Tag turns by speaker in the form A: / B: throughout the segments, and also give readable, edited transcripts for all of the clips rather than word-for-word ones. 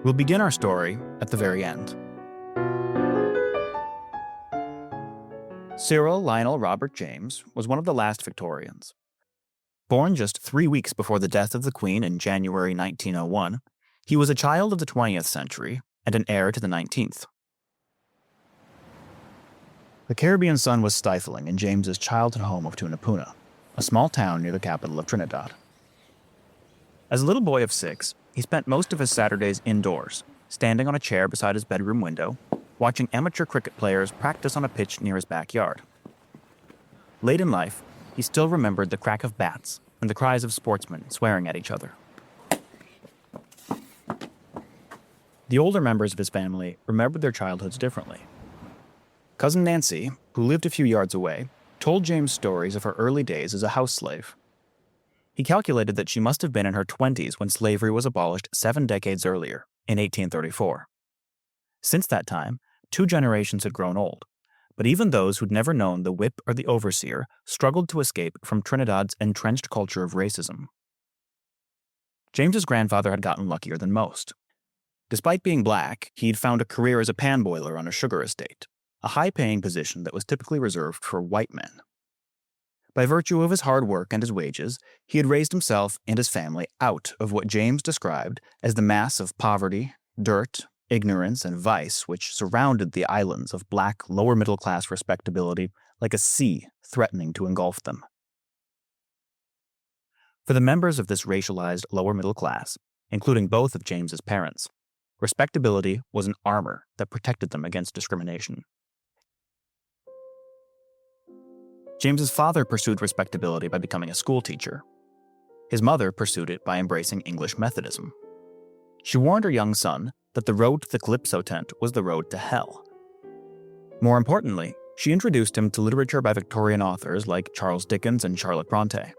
A: We'll begin our story at the very end. Cyril Lionel Robert James was one of the last Victorians. Born just 3 weeks before the death of the Queen in January 1901, he was a child of the 20th century and an heir to the 19th. The Caribbean sun was stifling in James's childhood home of Tunapuna, a small town near the capital of Trinidad. As a little boy of 6, he spent most of his Saturdays indoors, standing on a chair beside his bedroom window, watching amateur cricket players practice on a pitch near his backyard. Late in life, he still remembered the crack of bats and the cries of sportsmen swearing at each other. The older members of his family remembered their childhoods differently. Cousin Nancy, who lived a few yards away, told James stories of her early days as a house slave. He calculated that she must have been in her 20s when slavery was abolished 7 decades earlier, in 1834. Since that time, 2 generations had grown old, but even those who'd never known the whip or the overseer struggled to escape from Trinidad's entrenched culture of racism. James's grandfather had gotten luckier than most. Despite being black, he'd found a career as a panboiler on a sugar estate, a high-paying position that was typically reserved for white men. By virtue of his hard work and his wages, he had raised himself and his family out of what James described as the mass of poverty, dirt, ignorance, and vice which surrounded the islands of black lower-middle-class respectability like a sea threatening to engulf them. For the members of this racialized lower middle class, including both of James's parents, respectability was an armor that protected them against discrimination. James's father pursued respectability by becoming a schoolteacher. His mother pursued it by embracing English Methodism. She warned her young son that the road to the Calypso tent was the road to hell. More importantly, she introduced him to literature by Victorian authors like Charles Dickens and Charlotte Bronte.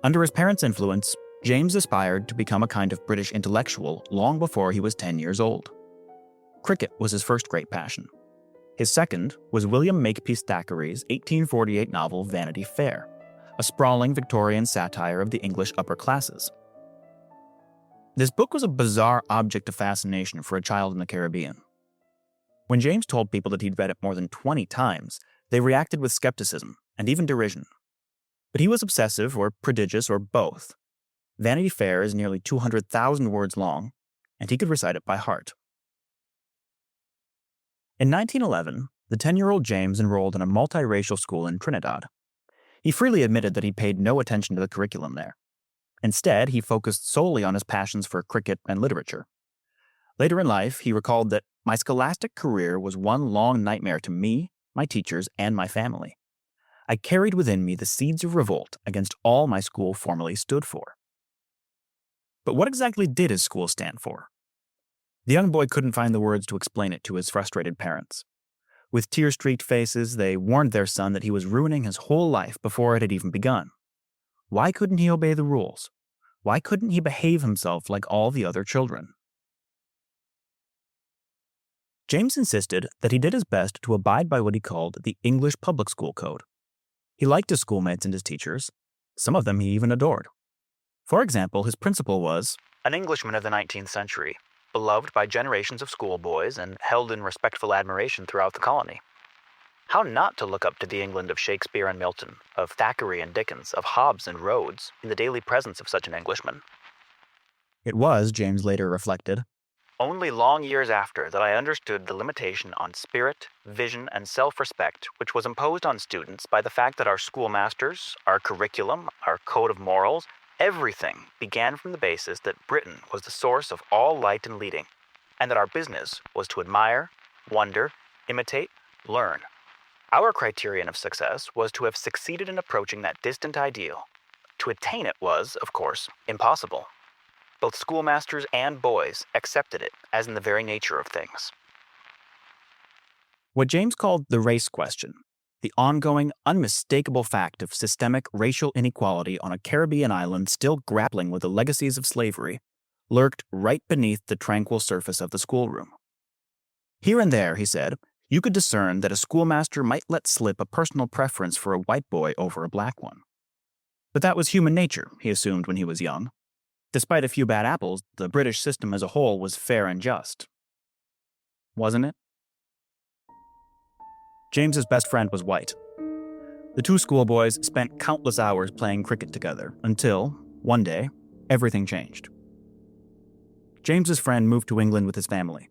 A: Under his parents' influence, James aspired to become a kind of British intellectual long before he was 10 years old. Cricket was his first great passion. His second was William Makepeace Thackeray's 1848 novel Vanity Fair, a sprawling Victorian satire of the English upper classes. This book was a bizarre object of fascination for a child in the Caribbean. When James told people that he'd read it more than 20 times, they reacted with skepticism and even derision. But he was obsessive or prodigious or both. Vanity Fair is nearly 200,000 words long, and he could recite it by heart. In 1911, the 10-year-old James enrolled in a multiracial school in Trinidad. He freely admitted that he paid no attention to the curriculum there. Instead, he focused solely on his passions for cricket and literature. Later in life, he recalled that my scholastic career was one long nightmare to me, my teachers, and my family. I carried within me the seeds of revolt against all my school formerly stood for. But what exactly did his school stand for? The young boy couldn't find the words to explain it to his frustrated parents. With tear-streaked faces, they warned their son that he was ruining his whole life before it had even begun. Why couldn't he obey the rules? Why couldn't he behave himself like all the other children? James insisted that he did his best to abide by what he called the English public school code. He liked his schoolmates and his teachers. Some of them he even adored. For example, his principal was an Englishman of the 19th century, beloved by generations of schoolboys and held in respectful admiration throughout the colony. How not to look up to the England of Shakespeare and Milton, of Thackeray and Dickens, of Hobbes and Rhodes, in the daily presence of such an Englishman? It was, James later reflected, only long years after that I understood the limitation on spirit, vision, and self-respect which was imposed on students by the fact that our schoolmasters, our curriculum, our code of morals, everything began from the basis that Britain was the source of all light and leading, and that our business was to admire, wonder, imitate, learn. Our criterion of success was to have succeeded in approaching that distant ideal. To attain it was, of course, impossible. Both schoolmasters and boys accepted it as in the very nature of things. What James called the race question, the ongoing, unmistakable fact of systemic racial inequality on a Caribbean island still grappling with the legacies of slavery, lurked right beneath the tranquil surface of the schoolroom. Here and there, he said, you could discern that a schoolmaster might let slip a personal preference for a white boy over a black one. But that was human nature, he assumed when he was young. Despite a few bad apples, the British system as a whole was fair and just. Wasn't it? James's best friend was white. The two schoolboys spent countless hours playing cricket together until, one day, everything changed. James's friend moved to England with his family.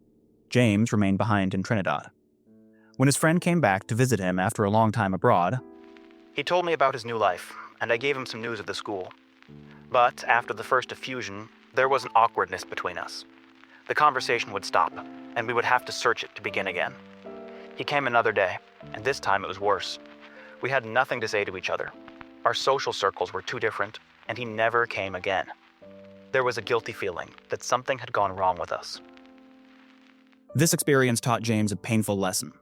A: James remained behind in Trinidad. When his friend came back to visit him after a long time abroad, he told me about his new life, and I gave him some news of the school. But after the first effusion, there was an awkwardness between us. The conversation would stop, and we would have to search it to begin again. He came another day, and this time it was worse. We had nothing to say to each other. Our social circles were too different, and he never came again. There was a guilty feeling that something had gone wrong with us. This experience taught James a painful lesson.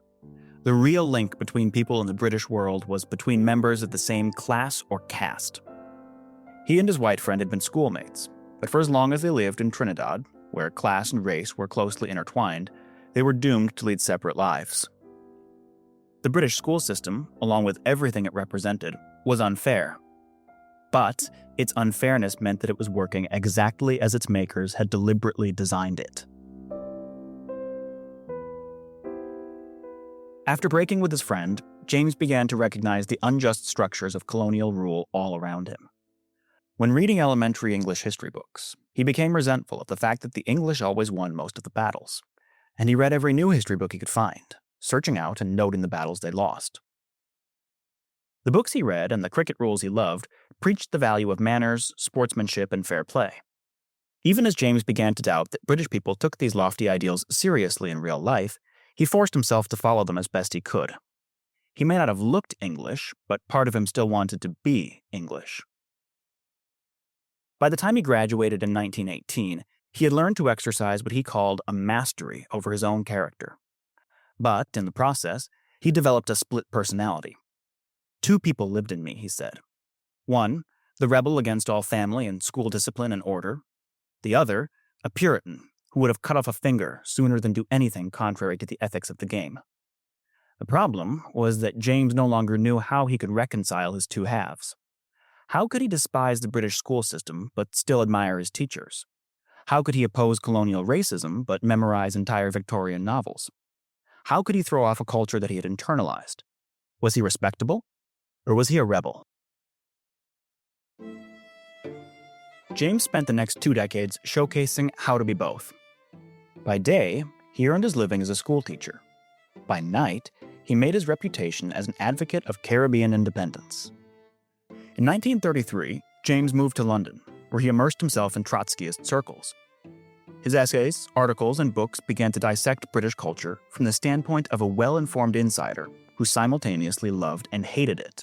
A: The real link between people in the British world was between members of the same class or caste. He and his white friend had been schoolmates, but for as long as they lived in Trinidad, where class and race were closely intertwined, they were doomed to lead separate lives. The British school system, along with everything it represented, was unfair. But its unfairness meant that it was working exactly as its makers had deliberately designed it. After breaking with his friend, James began to recognize the unjust structures of colonial rule all around him. When reading elementary English history books, he became resentful of the fact that the English always won most of the battles, and he read every new history book he could find, searching out and noting the battles they lost. The books he read and the cricket rules he loved preached the value of manners, sportsmanship, and fair play. Even as James began to doubt that British people took these lofty ideals seriously in real life, he forced himself to follow them as best he could. He may not have looked English, but part of him still wanted to be English. By the time he graduated in 1918, he had learned to exercise what he called a mastery over his own character. But, in the process, he developed a split personality. Two people lived in me, he said. One, the rebel against all family and school discipline and order. The other, a Puritan who would have cut off a finger sooner than do anything contrary to the ethics of the game. The problem was that James no longer knew how he could reconcile his two halves. How could he despise the British school system but still admire his teachers? How could he oppose colonial racism but memorize entire Victorian novels? How could he throw off a culture that he had internalized? Was he respectable? Or was he a rebel? James spent the next 2 decades showcasing how to be both. By day, he earned his living as a schoolteacher. By night, he made his reputation as an advocate of Caribbean independence. In 1933, James moved to London, where he immersed himself in Trotskyist circles. His essays, articles, and books began to dissect British culture from the standpoint of a well-informed insider who simultaneously loved and hated it.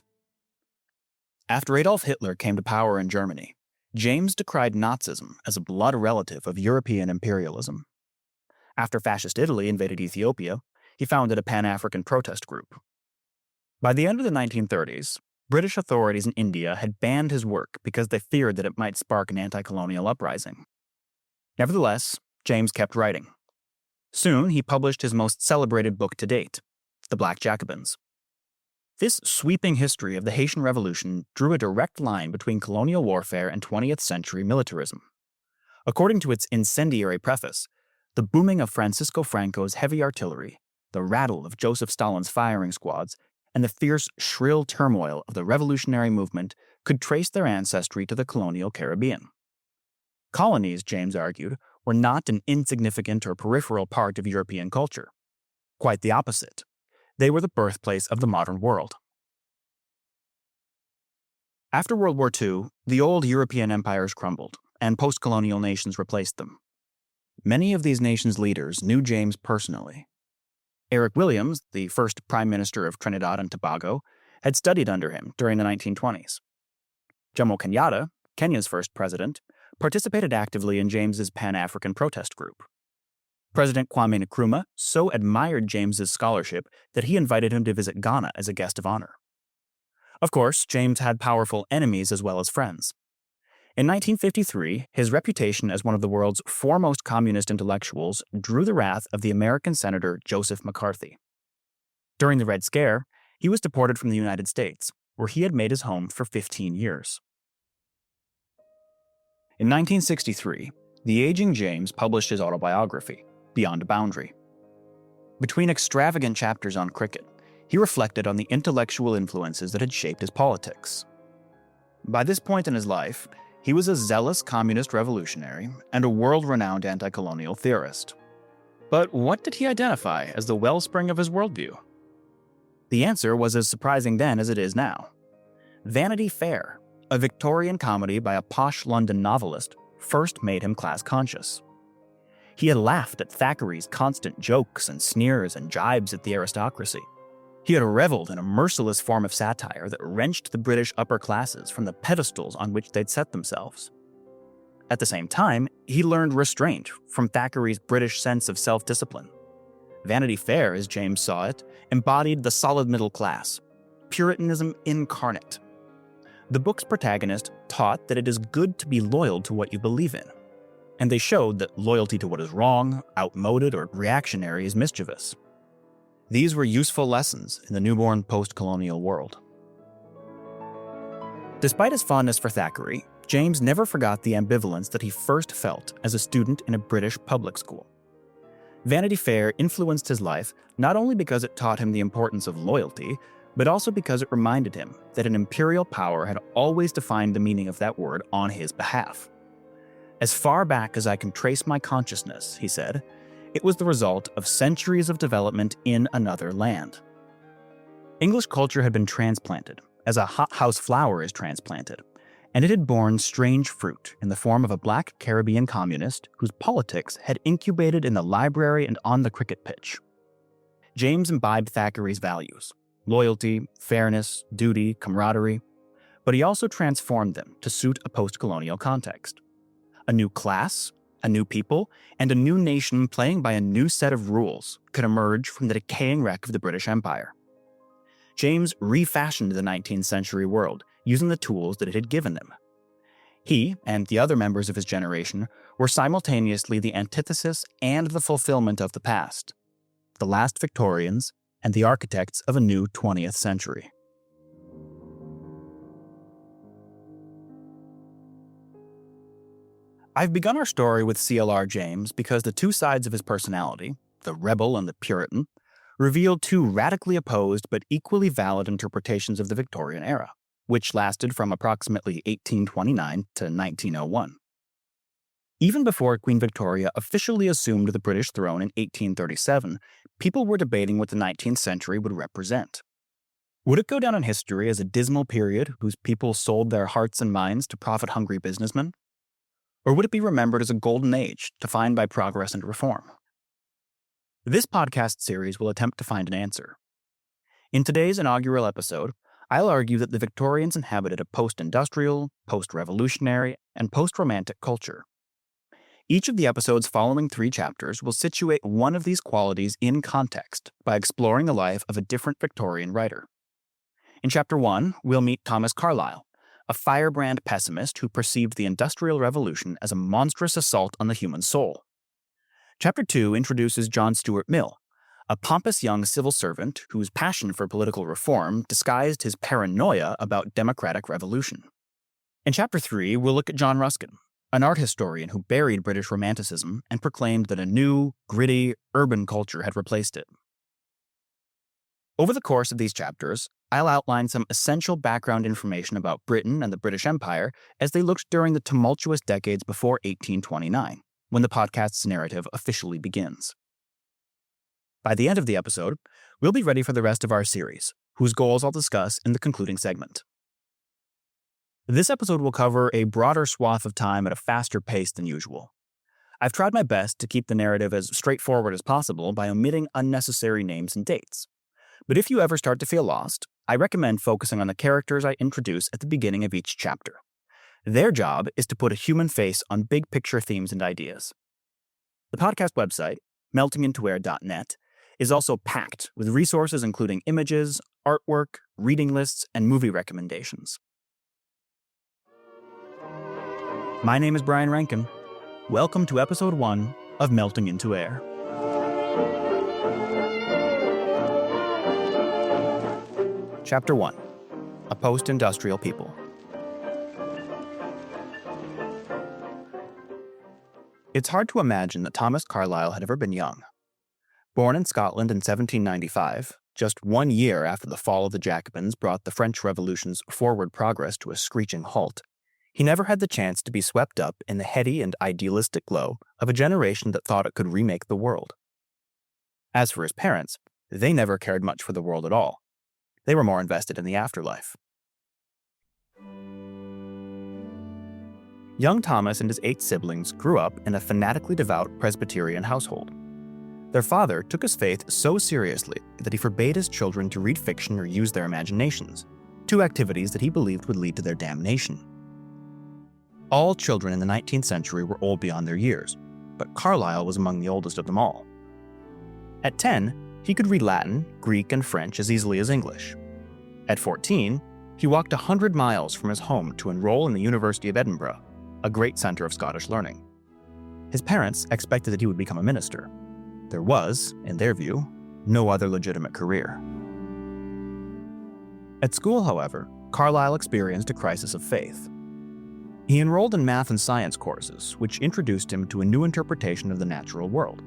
A: After Adolf Hitler came to power in Germany, James decried Nazism as a blood relative of European imperialism. After fascist Italy invaded Ethiopia, he founded a Pan-African protest group. By the end of the 1930s, British authorities in India had banned his work because they feared that it might spark an anti-colonial uprising. Nevertheless, James kept writing. Soon, he published his most celebrated book to date, The Black Jacobins. This sweeping history of the Haitian Revolution drew a direct line between colonial warfare and 20th century militarism. According to its incendiary preface, the booming of Francisco Franco's heavy artillery, the rattle of Joseph Stalin's firing squads, and the fierce, shrill turmoil of the revolutionary movement could trace their ancestry to the colonial Caribbean. Colonies, James argued, were not an insignificant or peripheral part of European culture. Quite the opposite. They were the birthplace of the modern world. After World War II, the old European empires crumbled, and post-colonial nations replaced them. Many of these nations' leaders knew James personally. Eric Williams, the first Prime Minister of Trinidad and Tobago, had studied under him during the 1920s. Jomo Kenyatta, Kenya's first president, participated actively in James's Pan-African protest group. President Kwame Nkrumah so admired James's scholarship that he invited him to visit Ghana as a guest of honor. Of course, James had powerful enemies as well as friends. In 1953, his reputation as one of the world's foremost communist intellectuals drew the wrath of the American Senator Joseph McCarthy. During the Red Scare, he was deported from the United States, where he had made his home for 15 years. In 1963, the aging James published his autobiography, Beyond a Boundary. Between extravagant chapters on cricket, he reflected on the intellectual influences that had shaped his politics. By this point in his life, he was a zealous communist revolutionary and a world-renowned anti-colonial theorist. But what did he identify as the wellspring of his worldview? The answer was as surprising then as it is now. Vanity Fair, a Victorian comedy by a posh London novelist, first made him class-conscious. He had laughed at Thackeray's constant jokes and sneers and jibes at the aristocracy. He had reveled in a merciless form of satire that wrenched the British upper classes from the pedestals on which they'd set themselves. At the same time, he learned restraint from Thackeray's British sense of self-discipline. Vanity Fair, as James saw it, embodied the solid middle class, Puritanism incarnate. The book's protagonist taught that it is good to be loyal to what you believe in, and they showed that loyalty to what is wrong, outmoded, or reactionary is mischievous. These were useful lessons in the newborn post-colonial world. Despite his fondness for Thackeray, James never forgot the ambivalence that he first felt as a student in a British public school. Vanity Fair influenced his life not only because it taught him the importance of loyalty, but also because it reminded him that an imperial power had always defined the meaning of that word on his behalf. As far back as I can trace my consciousness, he said, it was the result of centuries of development in another land. English culture had been transplanted, as a hothouse flower is transplanted, and it had borne strange fruit in the form of a black Caribbean communist whose politics had incubated in the library and on the cricket pitch. James imbibed Thackeray's values: loyalty, fairness, duty, camaraderie, but he also transformed them to suit a post-colonial context. A new class, a new people, and a new nation playing by a new set of rules could emerge from the decaying wreck of the British Empire. James refashioned the 19th century world using the tools that it had given him. He, and the other members of his generation, were simultaneously the antithesis and the fulfillment of the past, the last Victorians and the architects of a new 20th century. I've begun our story with CLR James because the two sides of his personality, the rebel and the Puritan, reveal two radically opposed but equally valid interpretations of the Victorian era, which lasted from approximately 1829 to 1901. Even before Queen Victoria officially assumed the British throne in 1837, people were debating what the 19th century would represent. Would it go down in history as a dismal period whose people sold their hearts and minds to profit-hungry businessmen? Or would it be remembered as a golden age defined by progress and reform? This podcast series will attempt to find an answer. In today's inaugural episode, I'll argue that the Victorians inhabited a post-industrial, post-revolutionary, and post-romantic culture. Each of the episode's following 3 chapters will situate one of these qualities in context by exploring the life of a different Victorian writer. In Chapter 1, we'll meet Thomas Carlyle, a firebrand pessimist who perceived the Industrial Revolution as a monstrous assault on the human soul. Chapter 2 introduces John Stuart Mill, a pompous young civil servant whose passion for political reform disguised his paranoia about democratic revolution. In Chapter 3, we'll look at John Ruskin, an art historian who buried British Romanticism and proclaimed that a new, gritty, urban culture had replaced it. Over the course of these chapters, I'll outline some essential background information about Britain and the British Empire as they looked during the tumultuous decades before 1829, when the podcast's narrative officially begins. By the end of the episode, we'll be ready for the rest of our series, whose goals I'll discuss in the concluding segment. This episode will cover a broader swath of time at a faster pace than usual. I've tried my best to keep the narrative as straightforward as possible by omitting unnecessary names and dates. But if you ever start to feel lost, I recommend focusing on the characters I introduce at the beginning of each chapter. Their job is to put a human face on big picture themes and ideas. The podcast website, meltingintoair.net, is also packed with resources including images, artwork, reading lists, and movie recommendations. My name is Brian Reinken. Welcome to Episode 1 of Melting Into Air. Chapter 1. A Post-Industrial People. It's hard to imagine that Thomas Carlyle had ever been young. Born in Scotland in 1795, just 1 year after the fall of the Jacobins brought the French Revolution's forward progress to a screeching halt, he never had the chance to be swept up in the heady and idealistic glow of a generation that thought it could remake the world. As for his parents, they never cared much for the world at all. They were more invested in the afterlife. Young Thomas and his 8 siblings grew up in a fanatically devout Presbyterian household. Their father took his faith so seriously that he forbade his children to read fiction or use their imaginations, 2 activities that he believed would lead to their damnation. All children in the 19th century were old beyond their years, but Carlyle was among the oldest of them all. At 10, he could read Latin, Greek, and French as easily as English. At 14, he walked 100 miles from his home to enroll in the University of Edinburgh, a great center of Scottish learning. His parents expected that he would become a minister. There was, in their view, no other legitimate career. At school, however, Carlyle experienced a crisis of faith. He enrolled in math and science courses, which introduced him to a new interpretation of the natural world.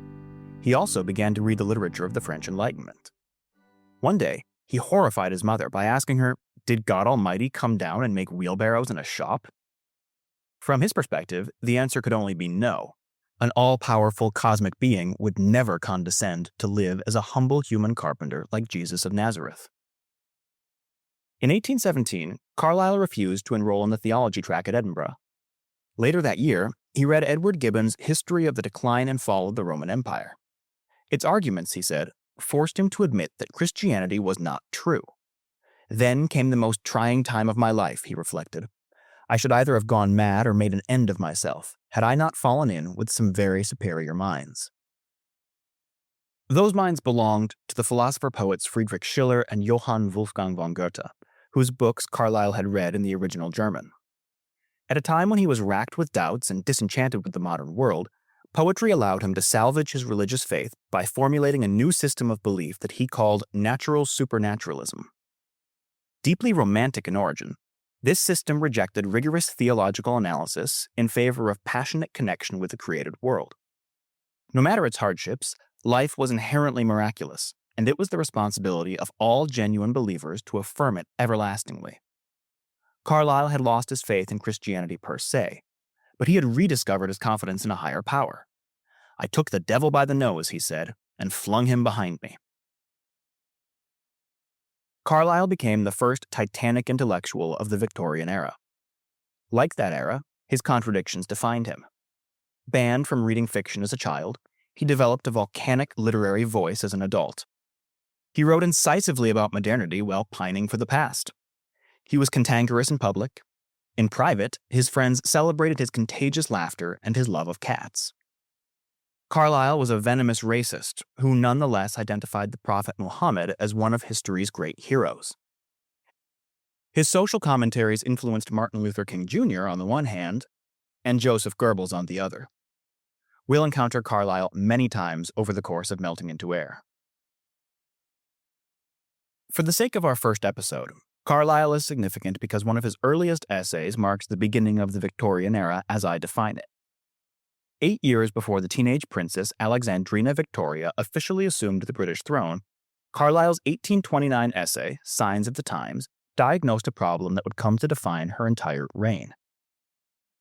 A: He also began to read the literature of the French Enlightenment. One day, he horrified his mother by asking her, "Did God Almighty come down and make wheelbarrows in a shop?" From his perspective, the answer could only be no. An all-powerful cosmic being would never condescend to live as a humble human carpenter like Jesus of Nazareth. In 1817, Carlyle refused to enroll in the theology track at Edinburgh. Later that year, he read Edward Gibbon's History of the Decline and Fall of the Roman Empire. Its arguments, he said, forced him to admit that Christianity was not true. Then came the most trying time of my life, he reflected. I should either have gone mad or made an end of myself, had I not fallen in with some very superior minds. Those minds belonged to the philosopher-poets Friedrich Schiller and Johann Wolfgang von Goethe, whose books Carlyle had read in the original German. At a time when he was racked with doubts and disenchanted with the modern world, poetry allowed him to salvage his religious faith by formulating a new system of belief that he called natural supernaturalism. Deeply romantic in origin, this system rejected rigorous theological analysis in favor of passionate connection with the created world. No matter its hardships, life was inherently miraculous, and it was the responsibility of all genuine believers to affirm it everlastingly. Carlyle had lost his faith in Christianity per se, but he had rediscovered his confidence in a higher power. I took the devil by the nose, he said, and flung him behind me. Carlyle became the first titanic intellectual of the Victorian era. Like that era, his contradictions defined him. Banned from reading fiction as a child, he developed a volcanic literary voice as an adult. He wrote incisively about modernity while pining for the past. He was cantankerous in public. In private, his friends celebrated his contagious laughter and his love of cats. Carlyle was a venomous racist who nonetheless identified the Prophet Muhammad as one of history's great heroes. His social commentaries influenced Martin Luther King Jr. on the one hand, and Joseph Goebbels on the other. We'll encounter Carlyle many times over the course of Melting into Air. For the sake of our first episode, Carlyle is significant because one of his earliest essays marks the beginning of the Victorian era as I define it. 8 years before the teenage princess Alexandrina Victoria officially assumed the British throne, Carlyle's 1829 essay, Signs of the Times, diagnosed a problem that would come to define her entire reign.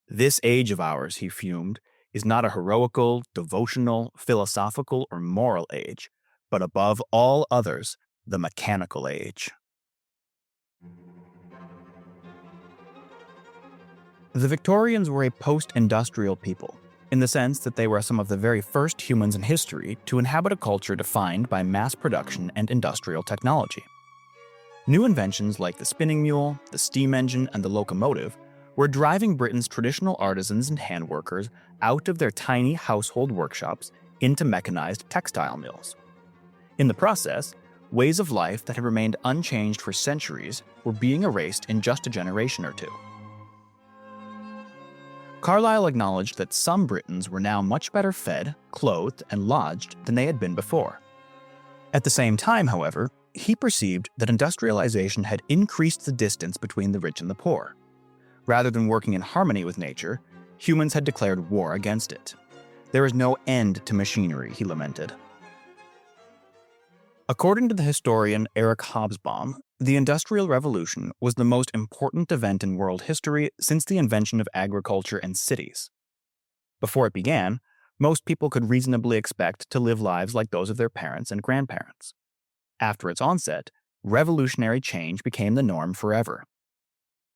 A: This age of ours, he fumed, is not a heroical, devotional, philosophical, or moral age, but above all others, the mechanical age. The Victorians were a post-industrial people, in the sense that they were some of the very first humans in history to inhabit a culture defined by mass production and industrial technology. New inventions like the spinning mule, the steam engine, and the locomotive were driving Britain's traditional artisans and handworkers out of their tiny household workshops into mechanized textile mills. In the process, ways of life that had remained unchanged for centuries were being erased in just a generation or two. Carlyle acknowledged that some Britons were now much better fed, clothed, and lodged than they had been before. At the same time, however, he perceived that industrialization had increased the distance between the rich and the poor. Rather than working in harmony with nature, humans had declared war against it. There is no end to machinery, he lamented. According to the historian Eric Hobsbawm, the Industrial Revolution was the most important event in world history since the invention of agriculture and cities. Before it began, most people could reasonably expect to live lives like those of their parents and grandparents. After its onset, revolutionary change became the norm forever.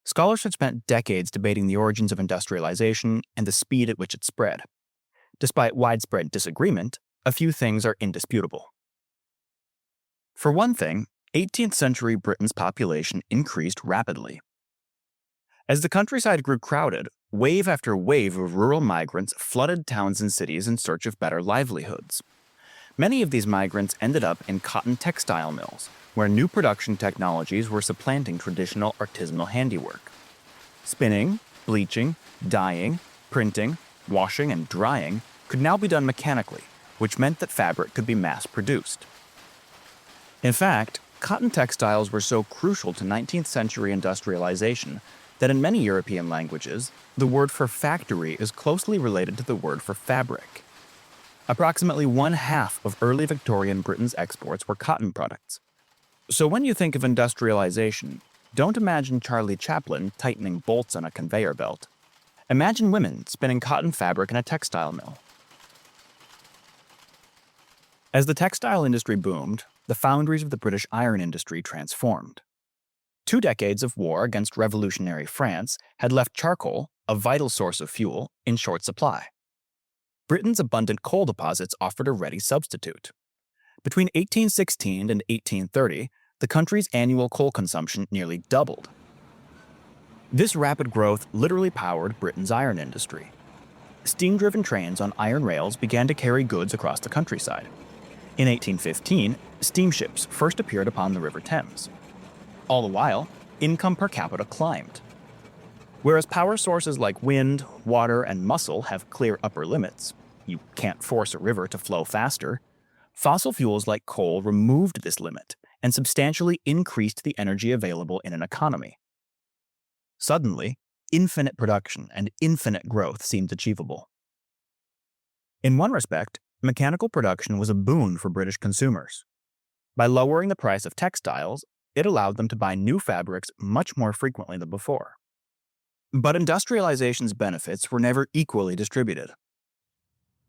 A: Scholars have spent decades debating the origins of industrialization and the speed at which it spread. Despite widespread disagreement, a few things are indisputable. For one thing, 18th century Britain's population increased rapidly. As the countryside grew crowded, wave after wave of rural migrants flooded towns and cities in search of better livelihoods. Many of these migrants ended up in cotton textile mills, where new production technologies were supplanting traditional artisanal handiwork. Spinning, bleaching, dyeing, printing, washing, and drying could now be done mechanically, which meant that fabric could be mass-produced. In fact, cotton textiles were so crucial to 19th century industrialization that in many European languages, the word for factory is closely related to the word for fabric. Approximately 1/2 of early Victorian Britain's exports were cotton products. So when you think of industrialization, don't imagine Charlie Chaplin tightening bolts on a conveyor belt. Imagine women spinning cotton fabric in a textile mill. As the textile industry boomed, the foundries of the British iron industry transformed. 2 decades of war against revolutionary France had left charcoal, a vital source of fuel, in short supply. Britain's abundant coal deposits offered a ready substitute. Between 1816 and 1830, the country's annual coal consumption nearly doubled. This rapid growth literally powered Britain's iron industry. Steam-driven trains on iron rails began to carry goods across the countryside. In 1815, steamships first appeared upon the River Thames. All the while, income per capita climbed. Whereas power sources like wind, water, and muscle have clear upper limits, you can't force a river to flow faster, fossil fuels like coal removed this limit and substantially increased the energy available in an economy. Suddenly, infinite production and infinite growth seemed achievable. In one respect, mechanical production was a boon for British consumers. By lowering the price of textiles, it allowed them to buy new fabrics much more frequently than before. But industrialization's benefits were never equally distributed.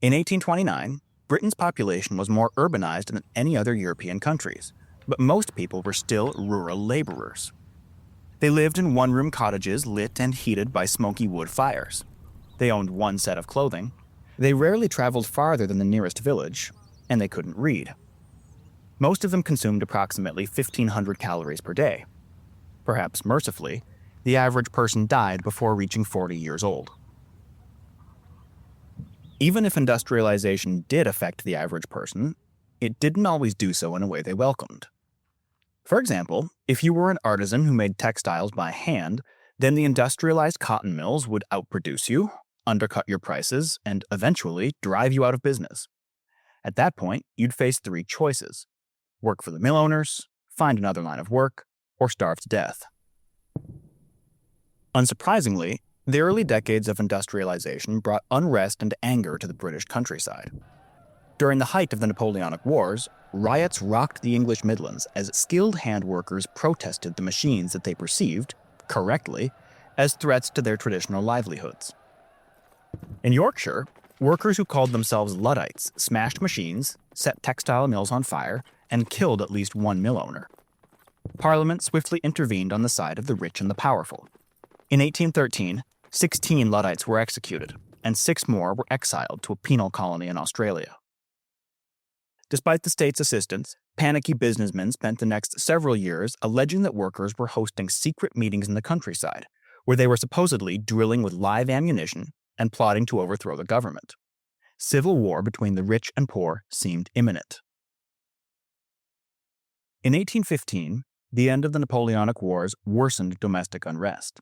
A: In 1829, Britain's population was more urbanized than any other European countries, but most people were still rural laborers. They lived in one-room cottages lit and heated by smoky wood fires. They owned one set of clothing. They rarely traveled farther than the nearest village, and they couldn't read. Most of them consumed approximately 1,500 calories per day. Perhaps mercifully, the average person died before reaching 40 years old. Even if industrialization did affect the average person, it didn't always do so in a way they welcomed. For example, if you were an artisan who made textiles by hand, then the industrialized cotton mills would outproduce you, undercut your prices, and eventually drive you out of business. At that point, you'd face 3 choices: work for the mill owners, find another line of work, or starve to death. Unsurprisingly, the early decades of industrialization brought unrest and anger to the British countryside. During the height of the Napoleonic Wars, riots rocked the English Midlands as skilled hand workers protested the machines that they perceived, correctly, as threats to their traditional livelihoods. In Yorkshire, workers who called themselves Luddites smashed machines, set textile mills on fire, and killed at least one mill owner. Parliament swiftly intervened on the side of the rich and the powerful. In 1813, 16 Luddites were executed, and 6 more were exiled to a penal colony in Australia. Despite the state's assistance, panicky businessmen spent the next several years alleging that workers were hosting secret meetings in the countryside, where they were supposedly drilling with live ammunition and plotting to overthrow the government. Civil war between the rich and poor seemed imminent. In 1815, the end of the Napoleonic Wars worsened domestic unrest.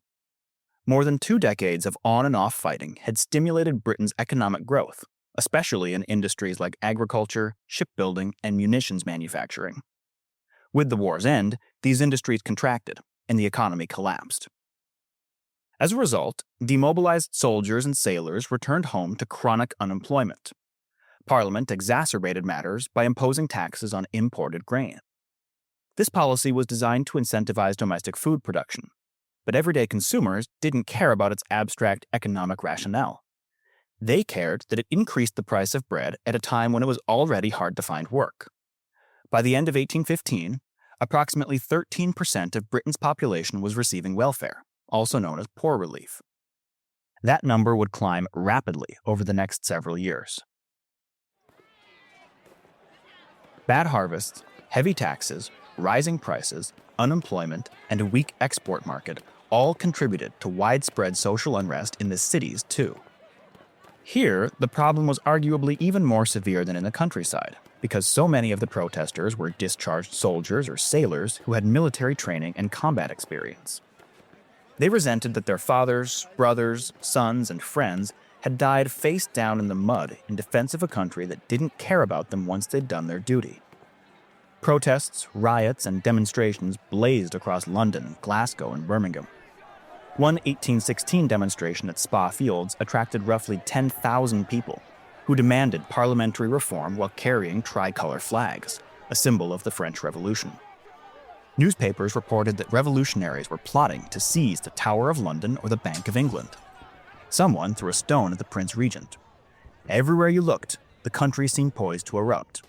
A: More than 2 decades of on and off fighting had stimulated Britain's economic growth, especially in industries like agriculture, shipbuilding, and munitions manufacturing. With the war's end, these industries contracted, and the economy collapsed. As a result, demobilized soldiers and sailors returned home to chronic unemployment. Parliament exacerbated matters by imposing taxes on imported grain. This policy was designed to incentivize domestic food production, but everyday consumers didn't care about its abstract economic rationale. They cared that it increased the price of bread at a time when it was already hard to find work. By the end of 1815, approximately 13% of Britain's population was receiving welfare, also known as poor relief. That number would climb rapidly over the next several years. Bad harvests, heavy taxes, rising prices, unemployment, and a weak export market all contributed to widespread social unrest in the cities, too. Here, the problem was arguably even more severe than in the countryside, because so many of the protesters were discharged soldiers or sailors who had military training and combat experience. They resented that their fathers, brothers, sons, and friends had died face down in the mud in defense of a country that didn't care about them once they'd done their duty. Protests, riots, and demonstrations blazed across London, Glasgow, and Birmingham. One 1816 demonstration at Spa Fields attracted roughly 10,000 people, who demanded parliamentary reform while carrying tricolour flags, a symbol of the French Revolution. Newspapers reported that revolutionaries were plotting to seize the Tower of London or the Bank of England. Someone threw a stone at the Prince Regent. Everywhere you looked, the country seemed poised to erupt.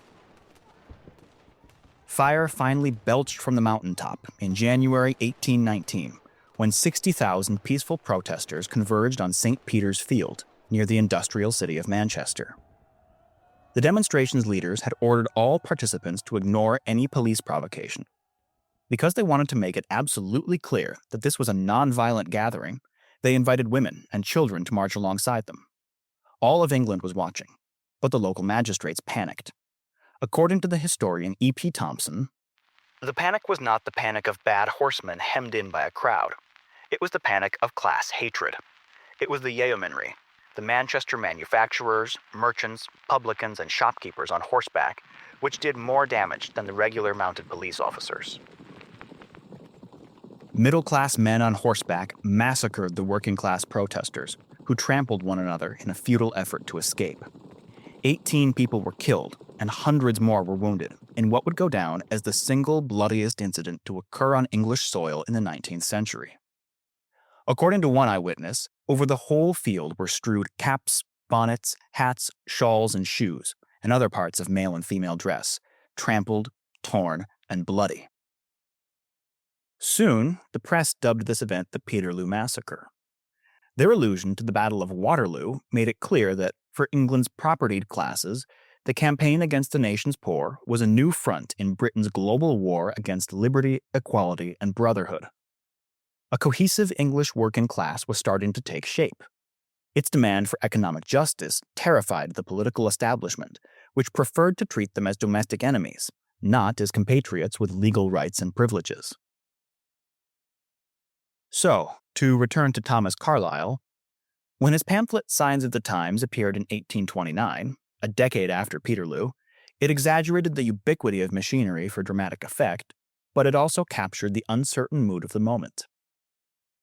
A: Fire finally belched from the mountaintop in January 1819, when 60,000 peaceful protesters converged on St. Peter's Field, near the industrial city of Manchester. The demonstration's leaders had ordered all participants to ignore any police provocation. Because they wanted to make it absolutely clear that this was a non-violent gathering, they invited women and children to march alongside them. All of England was watching, but the local magistrates panicked. According to the historian E.P. Thompson, the panic was not the panic of bad horsemen hemmed in by a crowd. It was the panic of class hatred. It was the yeomanry, the Manchester manufacturers, merchants, publicans, and shopkeepers on horseback, which did more damage than the regular mounted police officers. Middle-class men on horseback massacred the working-class protesters, who trampled one another in a futile effort to escape. 18 people were killed, and hundreds more were wounded in what would go down as the single bloodiest incident to occur on English soil in the 19th century. According to one eyewitness, over the whole field were strewed caps, bonnets, hats, shawls, and shoes, and other parts of male and female dress, trampled, torn, and bloody. Soon, the press dubbed this event the Peterloo Massacre. Their allusion to the Battle of Waterloo made it clear that, for England's propertied classes, the campaign against the nation's poor was a new front in Britain's global war against liberty, equality, and brotherhood. A cohesive English working class was starting to take shape. Its demand for economic justice terrified the political establishment, which preferred to treat them as domestic enemies, not as compatriots with legal rights and privileges. So, to return to Thomas Carlyle, when his pamphlet Signs of the Times appeared in 1829, a decade after Peterloo, it exaggerated the ubiquity of machinery for dramatic effect, but it also captured the uncertain mood of the moment.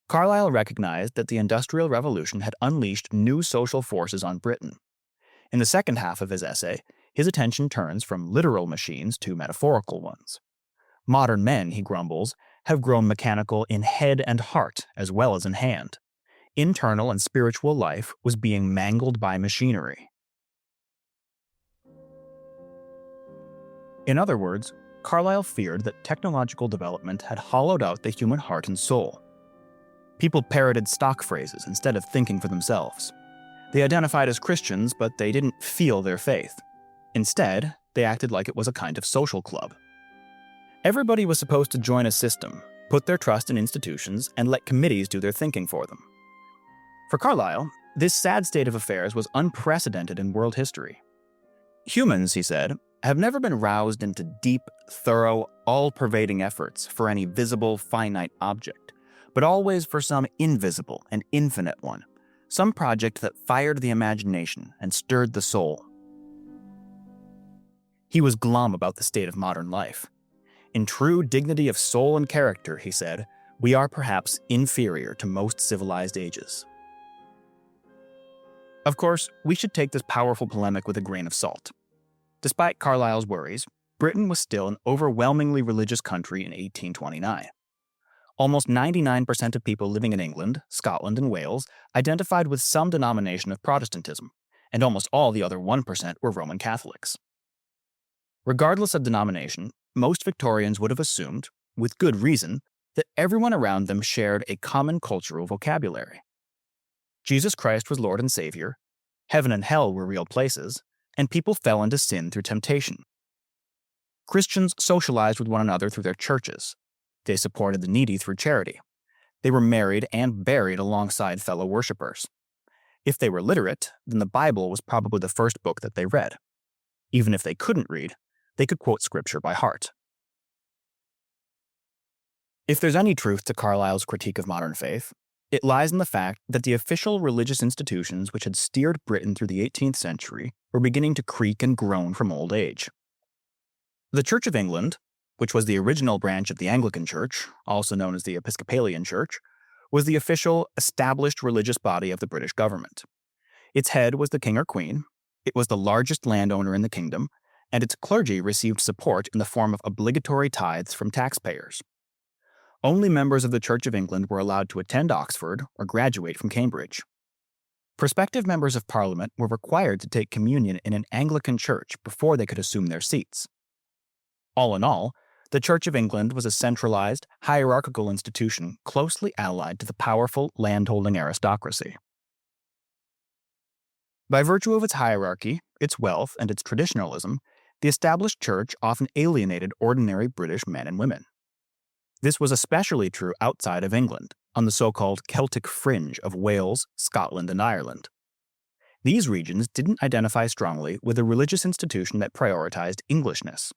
A: Carlyle recognized that the Industrial Revolution had unleashed new social forces on Britain. In the second half of his essay, his attention turns from literal machines to metaphorical ones. Modern men, he grumbles, have grown mechanical in head and heart as well as in hand. Internal and spiritual life was being mangled by machinery. In other words, Carlyle feared that technological development had hollowed out the human heart and soul. People parroted stock phrases instead of thinking for themselves. They identified as Christians, but they didn't feel their faith. Instead, they acted like it was a kind of social club. Everybody was supposed to join a system, put their trust in institutions, and let committees do their thinking for them. For Carlyle, this sad state of affairs was unprecedented in world history. Humans, he said, have never been roused into deep, thorough, all-pervading efforts for any visible, finite object, but always for some invisible and infinite one, some project that fired the imagination and stirred the soul. He was glum about the state of modern life. In true dignity of soul and character, he said, we are perhaps inferior to most civilized ages. Of course, we should take this powerful polemic with a grain of salt. Despite Carlyle's worries, Britain was still an overwhelmingly religious country in 1829. Almost 99% of people living in England, Scotland, and Wales identified with some denomination of Protestantism, and almost all the other 1% were Roman Catholics. Regardless of denomination, most Victorians would have assumed, with good reason, that everyone around them shared a common cultural vocabulary. Jesus Christ was Lord and Savior, heaven and hell were real places, and people fell into sin through temptation. Christians socialized with one another through their churches. They supported the needy through charity. They were married and buried alongside fellow worshippers. If they were literate, then the Bible was probably the first book that they read. Even if they couldn't read, they could quote scripture by heart. If there's any truth to Carlyle's critique of modern faith, it lies in the fact that the official religious institutions which had steered Britain through the 18th century were beginning to creak and groan from old age. The Church of England, which was the original branch of the Anglican Church, also known as the Episcopalian Church, was the official, established religious body of the British government. Its head was the king or queen, it was the largest landowner in the kingdom, and its clergy received support in the form of obligatory tithes from taxpayers. Only members of the Church of England were allowed to attend Oxford or graduate from Cambridge. Prospective members of Parliament were required to take communion in an Anglican church before they could assume their seats. All in all, the Church of England was a centralized, hierarchical institution closely allied to the powerful landholding aristocracy. By virtue of its hierarchy, its wealth, and its traditionalism, the established church often alienated ordinary British men and women. This was especially true outside of England, on the so-called Celtic fringe of Wales, Scotland, and Ireland. These regions didn't identify strongly with a religious institution that prioritized Englishness.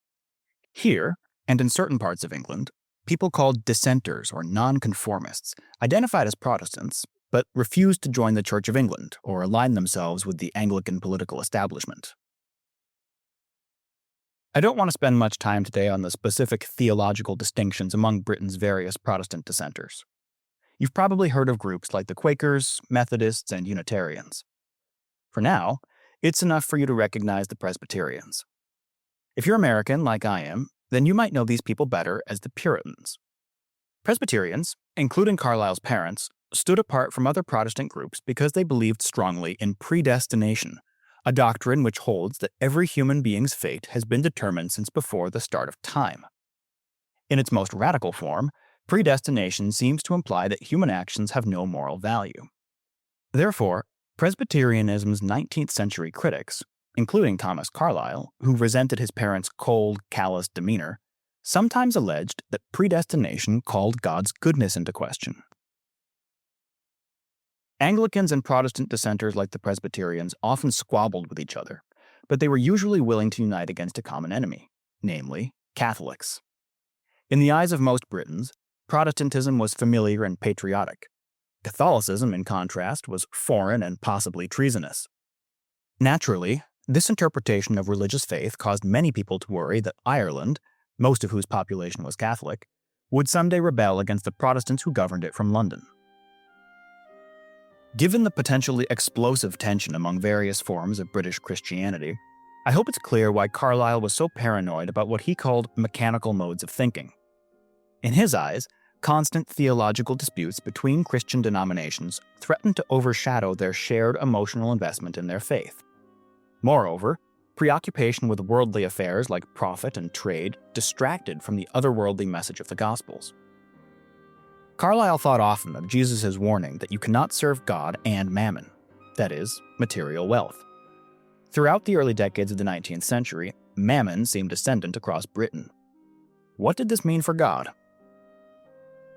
A: Here, and in certain parts of England, people called dissenters or nonconformists identified as Protestants, but refused to join the Church of England or align themselves with the Anglican political establishment. I don't want to spend much time today on the specific theological distinctions among Britain's various Protestant dissenters. You've probably heard of groups like the Quakers, Methodists, and Unitarians. For now, it's enough for you to recognize the Presbyterians. If you're American, like I am, then you might know these people better as the Puritans. Presbyterians, including Carlyle's parents, stood apart from other Protestant groups because they believed strongly in predestination, a doctrine which holds that every human being's fate has been determined since before the start of time. In its most radical form, predestination seems to imply that human actions have no moral value. Therefore, Presbyterianism's 19th century critics, including Thomas Carlyle, who resented his parents' cold, callous demeanor, sometimes alleged that predestination called God's goodness into question. Anglicans and Protestant dissenters like the Presbyterians often squabbled with each other, but they were usually willing to unite against a common enemy, namely, Catholics. In the eyes of most Britons, Protestantism was familiar and patriotic. Catholicism, in contrast, was foreign and possibly treasonous. Naturally, this interpretation of religious faith caused many people to worry that Ireland, most of whose population was Catholic, would someday rebel against the Protestants who governed it from London. Given the potentially explosive tension among various forms of British Christianity, I hope it's clear why Carlyle was so paranoid about what he called mechanical modes of thinking. In his eyes, constant theological disputes between Christian denominations threatened to overshadow their shared emotional investment in their faith. Moreover, preoccupation with worldly affairs like profit and trade distracted from the otherworldly message of the Gospels. Carlyle thought often of Jesus' warning that you cannot serve God and mammon, that is, material wealth. Throughout the early decades of the 19th century, mammon seemed ascendant across Britain. What did this mean for God?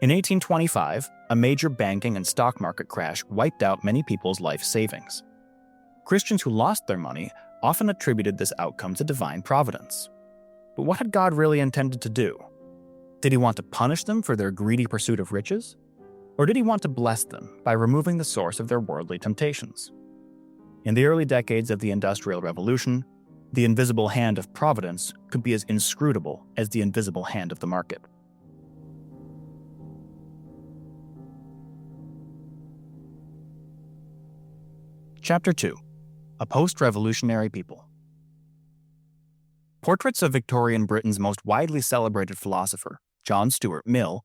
A: In 1825, a major banking and stock market crash wiped out many people's life savings. Christians who lost their money often attributed this outcome to divine providence. But what had God really intended to do? Did he want to punish them for their greedy pursuit of riches? Or did he want to bless them by removing the source of their worldly temptations? In the early decades of the Industrial Revolution, the invisible hand of providence could be as inscrutable as the invisible hand of the market. Chapter 2. A Post-Revolutionary People. Portraits of Victorian Britain's most widely celebrated philosopher, John Stuart Mill,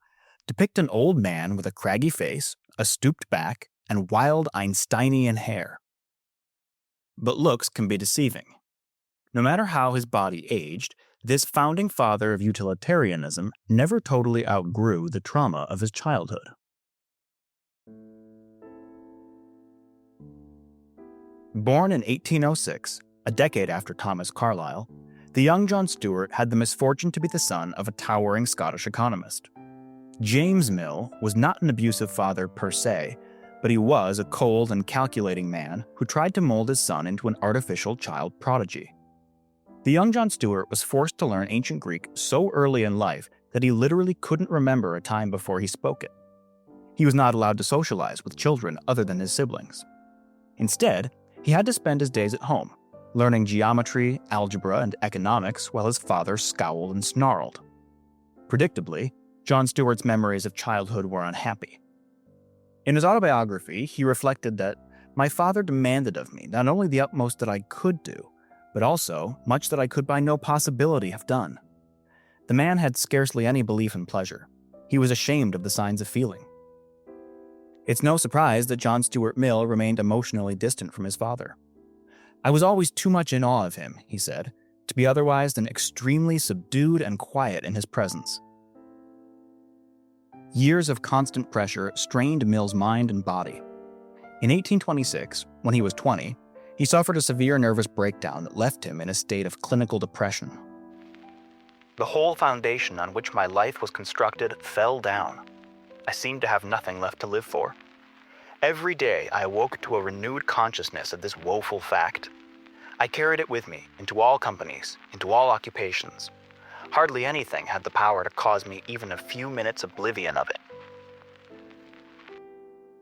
A: depict an old man with a craggy face, a stooped back, and wild Einsteinian hair. But looks can be deceiving. No matter how his body aged, this founding father of utilitarianism never totally outgrew the trauma of his childhood. Born in 1806, a decade after Thomas Carlyle, the young John Stuart had the misfortune to be the son of a towering Scottish economist. James Mill was not an abusive father per se, but he was a cold and calculating man who tried to mold his son into an artificial child prodigy. The young John Stuart was forced to learn ancient Greek so early in life that he literally couldn't remember a time before he spoke it. He was not allowed to socialize with children other than his siblings. Instead, he had to spend his days at home, learning geometry, algebra, and economics while his father scowled and snarled. Predictably, John Stuart's memories of childhood were unhappy. In his autobiography, he reflected that, "My father demanded of me not only the utmost that I could do, but also much that I could by no possibility have done." The man had scarcely any belief in pleasure. He was ashamed of the signs of feeling. It's no surprise that John Stuart Mill remained emotionally distant from his father. "I was always too much in awe of him," he said, "to be otherwise than extremely subdued and quiet in his presence." Years of constant pressure strained Mill's mind and body. In 1826, when he was 20, he suffered a severe nervous breakdown that left him in a state of clinical depression. "The whole foundation on which my life was constructed fell down. I seemed to have nothing left to live for. Every day I awoke to a renewed consciousness of this woeful fact. I carried it with me into all companies, into all occupations. Hardly anything had the power to cause me even a few minutes' oblivion of it."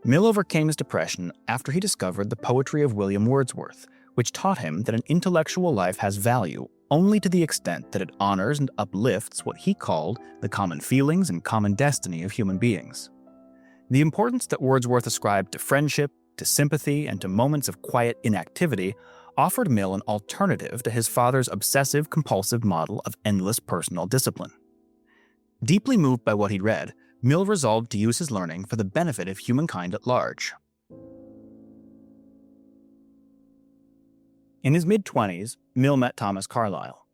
A: Mill overcame his depression after he discovered the poetry of William Wordsworth, which taught him that an intellectual life has value only to the extent that it honors and uplifts what he called the common feelings and common destiny of human beings. The importance that Wordsworth ascribed to friendship, to sympathy, and to moments of quiet inactivity offered Mill an alternative to his father's obsessive-compulsive model of endless personal discipline. Deeply moved by what he'd read, Mill resolved to use his learning for the benefit of humankind at large. In his mid-20s, Mill met Thomas Carlyle.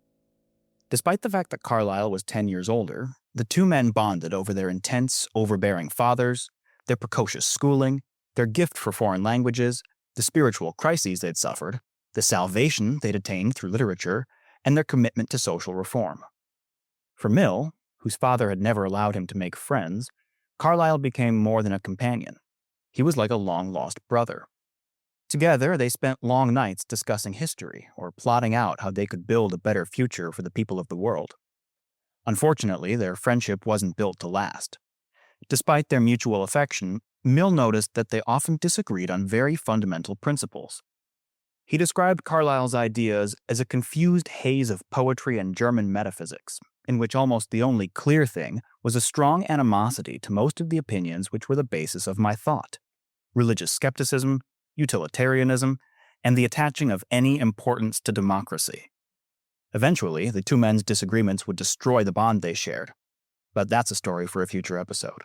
A: Despite the fact that Carlyle was 10 years older, the two men bonded over their intense, overbearing fathers, their precocious schooling, their gift for foreign languages, the spiritual crises they'd suffered, the salvation they'd attained through literature, and their commitment to social reform. For Mill, whose father had never allowed him to make friends, Carlyle became more than a companion. He was like a long-lost brother. Together, they spent long nights discussing history or plotting out how they could build a better future for the people of the world. Unfortunately, their friendship wasn't built to last. Despite their mutual affection, Mill noticed that they often disagreed on very fundamental principles. He described Carlyle's ideas as a confused haze of poetry and German metaphysics, in which almost the only clear thing was a strong animosity to most of the opinions which were the basis of my thought: religious skepticism, utilitarianism, and the attaching of any importance to democracy. Eventually, the two men's disagreements would destroy the bond they shared, but that's a story for a future episode.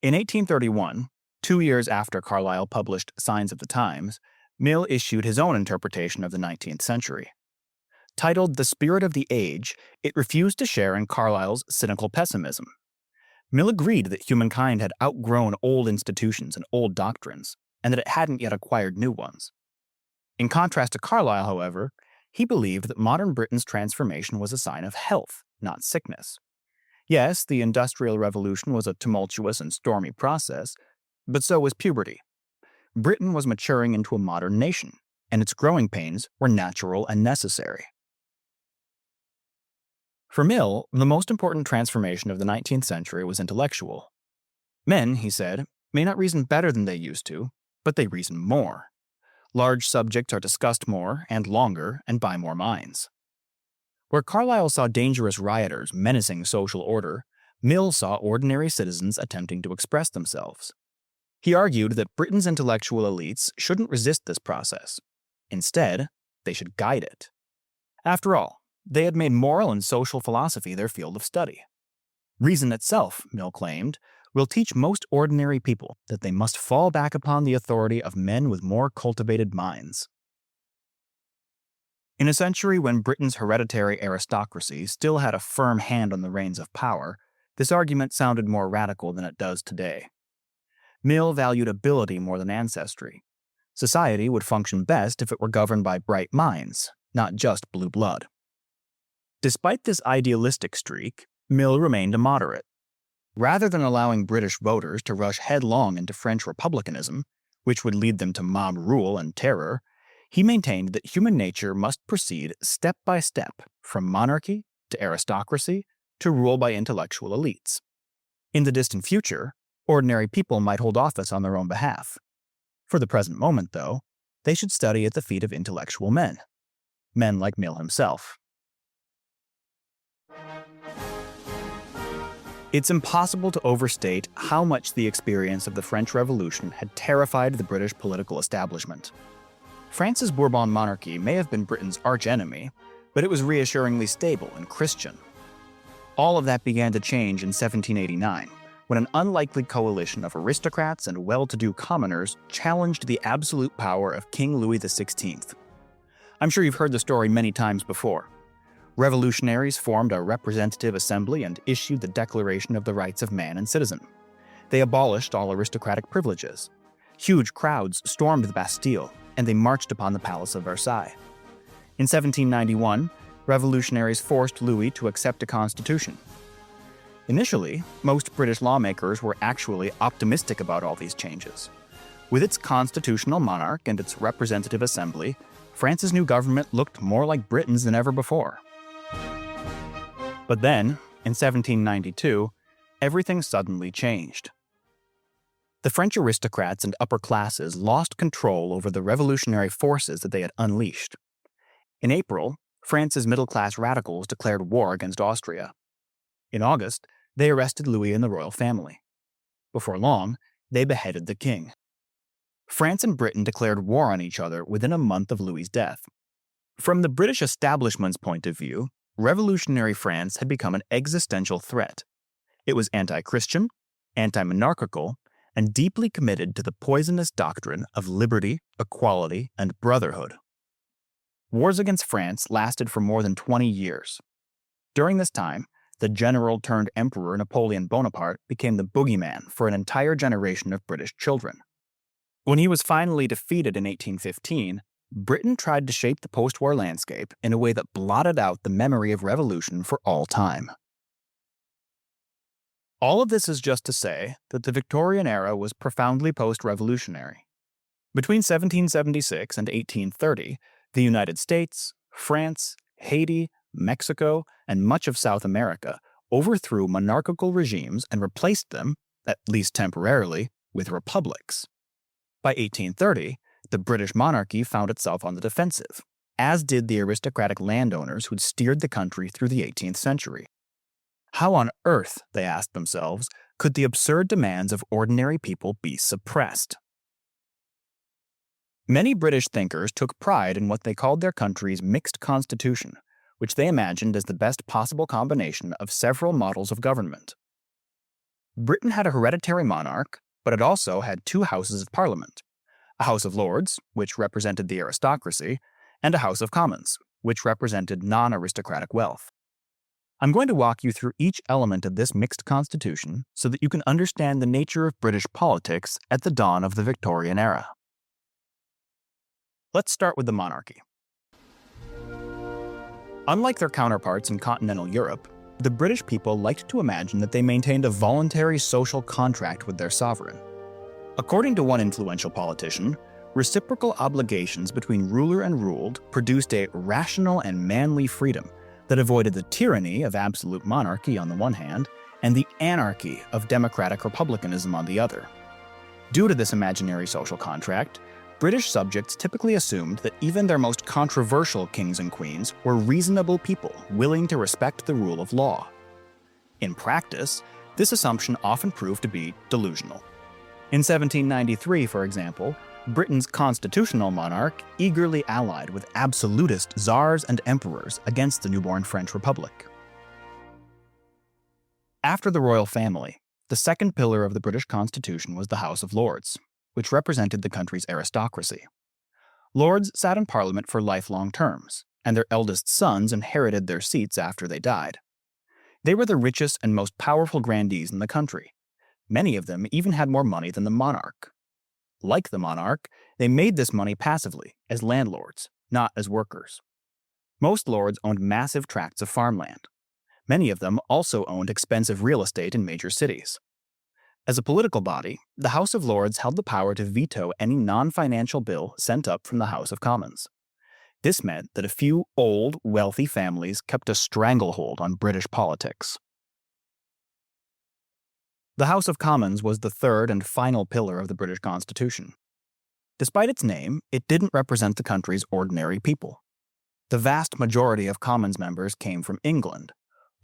A: In 1831, 2 years after Carlyle published Signs of the Times, Mill issued his own interpretation of the 19th century. Titled The Spirit of the Age, it refused to share in Carlyle's cynical pessimism. Mill agreed that humankind had outgrown old institutions and old doctrines, and that it hadn't yet acquired new ones. In contrast to Carlyle, however, he believed that modern Britain's transformation was a sign of health, not sickness. Yes, the Industrial Revolution was a tumultuous and stormy process, but so was puberty. Britain was maturing into a modern nation, and its growing pains were natural and necessary. For Mill, the most important transformation of the 19th century was intellectual. Men, he said, may not reason better than they used to, but they reason more. Large subjects are discussed more and longer and by more minds. Where Carlyle saw dangerous rioters menacing social order, Mill saw ordinary citizens attempting to express themselves. He argued that Britain's intellectual elites shouldn't resist this process. Instead, they should guide it. After all, they had made moral and social philosophy their field of study. Reason itself, Mill claimed, will teach most ordinary people that they must fall back upon the authority of men with more cultivated minds. In a century when Britain's hereditary aristocracy still had a firm hand on the reins of power, this argument sounded more radical than it does today. Mill valued ability more than ancestry. Society would function best if it were governed by bright minds, not just blue blood. Despite this idealistic streak, Mill remained a moderate. Rather than allowing British voters to rush headlong into French republicanism, which would lead them to mob rule and terror, he maintained that human nature must proceed step by step from monarchy to aristocracy to rule by intellectual elites. In the distant future, ordinary people might hold office on their own behalf. For the present moment, though, they should study at the feet of intellectual men like Mill himself. It's impossible to overstate how much the experience of the French Revolution had terrified the British political establishment. France's Bourbon monarchy may have been Britain's archenemy, but it was reassuringly stable and Christian. All of that began to change in 1789, when an unlikely coalition of aristocrats and well-to-do commoners challenged the absolute power of King Louis XVI. I'm sure you've heard the story many times before. Revolutionaries formed a representative assembly and issued the Declaration of the Rights of Man and Citizen. They abolished all aristocratic privileges. Huge crowds stormed the Bastille, and they marched upon the Palace of Versailles. In 1791, revolutionaries forced Louis to accept a constitution. Initially, most British lawmakers were actually optimistic about all these changes. With its constitutional monarch and its representative assembly, France's new government looked more like Britain's than ever before. But then, in 1792, everything suddenly changed. The French aristocrats and upper classes lost control over the revolutionary forces that they had unleashed. In April, France's middle-class radicals declared war against Austria. In August, they arrested Louis and the royal family. Before long, they beheaded the king. France and Britain declared war on each other within a month of Louis's death. From the British establishment's point of view, revolutionary France had become an existential threat. It was anti-Christian, anti-monarchical, and deeply committed to the poisonous doctrine of liberty, equality, and brotherhood. Wars against France lasted for more than 20 years. During this time, the general-turned-emperor Napoleon Bonaparte became the boogeyman for an entire generation of British children. When he was finally defeated in 1815, Britain tried to shape the post-war landscape in a way that blotted out the memory of revolution for all time. All of this is just to say that the Victorian era was profoundly post-revolutionary. Between 1776 and 1830, the United States, France, Haiti, Mexico, and much of South America overthrew monarchical regimes and replaced them, at least temporarily, with republics. By 1830, the British monarchy found itself on the defensive, as did the aristocratic landowners who'd steered the country through the 18th century. How on earth, they asked themselves, could the absurd demands of ordinary people be suppressed? Many British thinkers took pride in what they called their country's mixed constitution, which they imagined as the best possible combination of several models of government. Britain had a hereditary monarch, but it also had two houses of parliament, a House of Lords, which represented the aristocracy, and a House of Commons, which represented non-aristocratic wealth. I'm going to walk you through each element of this mixed constitution so that you can understand the nature of British politics at the dawn of the Victorian era. Let's start with the monarchy. Unlike their counterparts in continental Europe, the British people liked to imagine that they maintained a voluntary social contract with their sovereign. According to one influential politician, reciprocal obligations between ruler and ruled produced a rational and manly freedom that avoided the tyranny of absolute monarchy on the one hand and the anarchy of democratic republicanism on the other. Due to this imaginary social contract, British subjects typically assumed that even their most controversial kings and queens were reasonable people willing to respect the rule of law. In practice, this assumption often proved to be delusional. In 1793, for example, Britain's constitutional monarch eagerly allied with absolutist czars and emperors against the newborn French Republic. After the royal family, the second pillar of the British Constitution was the House of Lords, which represented the country's aristocracy. Lords sat in Parliament for lifelong terms, and their eldest sons inherited their seats after they died. They were the richest and most powerful grandees in the country. Many of them even had more money than the monarch. Like the monarch, they made this money passively, as landlords, not as workers. Most lords owned massive tracts of farmland. Many of them also owned expensive real estate in major cities. As a political body, the House of Lords held the power to veto any non-financial bill sent up from the House of Commons. This meant that a few old, wealthy families kept a stranglehold on British politics. The House of Commons was the third and final pillar of the British Constitution. Despite its name, it didn't represent the country's ordinary people. The vast majority of Commons members came from England.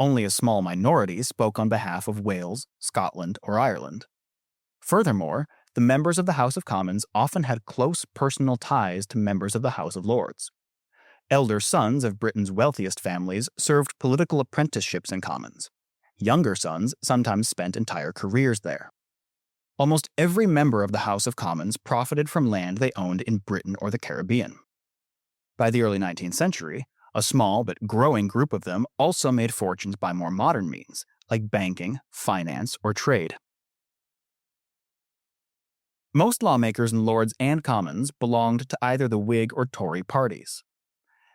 A: Only a small minority spoke on behalf of Wales, Scotland, or Ireland. Furthermore, the members of the House of Commons often had close personal ties to members of the House of Lords. Elder sons of Britain's wealthiest families served political apprenticeships in Commons. Younger sons sometimes spent entire careers there. Almost every member of the House of Commons profited from land they owned in Britain or the Caribbean. By the early 19th century, a small but growing group of them also made fortunes by more modern means, like banking, finance, or trade. Most lawmakers in Lords and Commons belonged to either the Whig or Tory parties.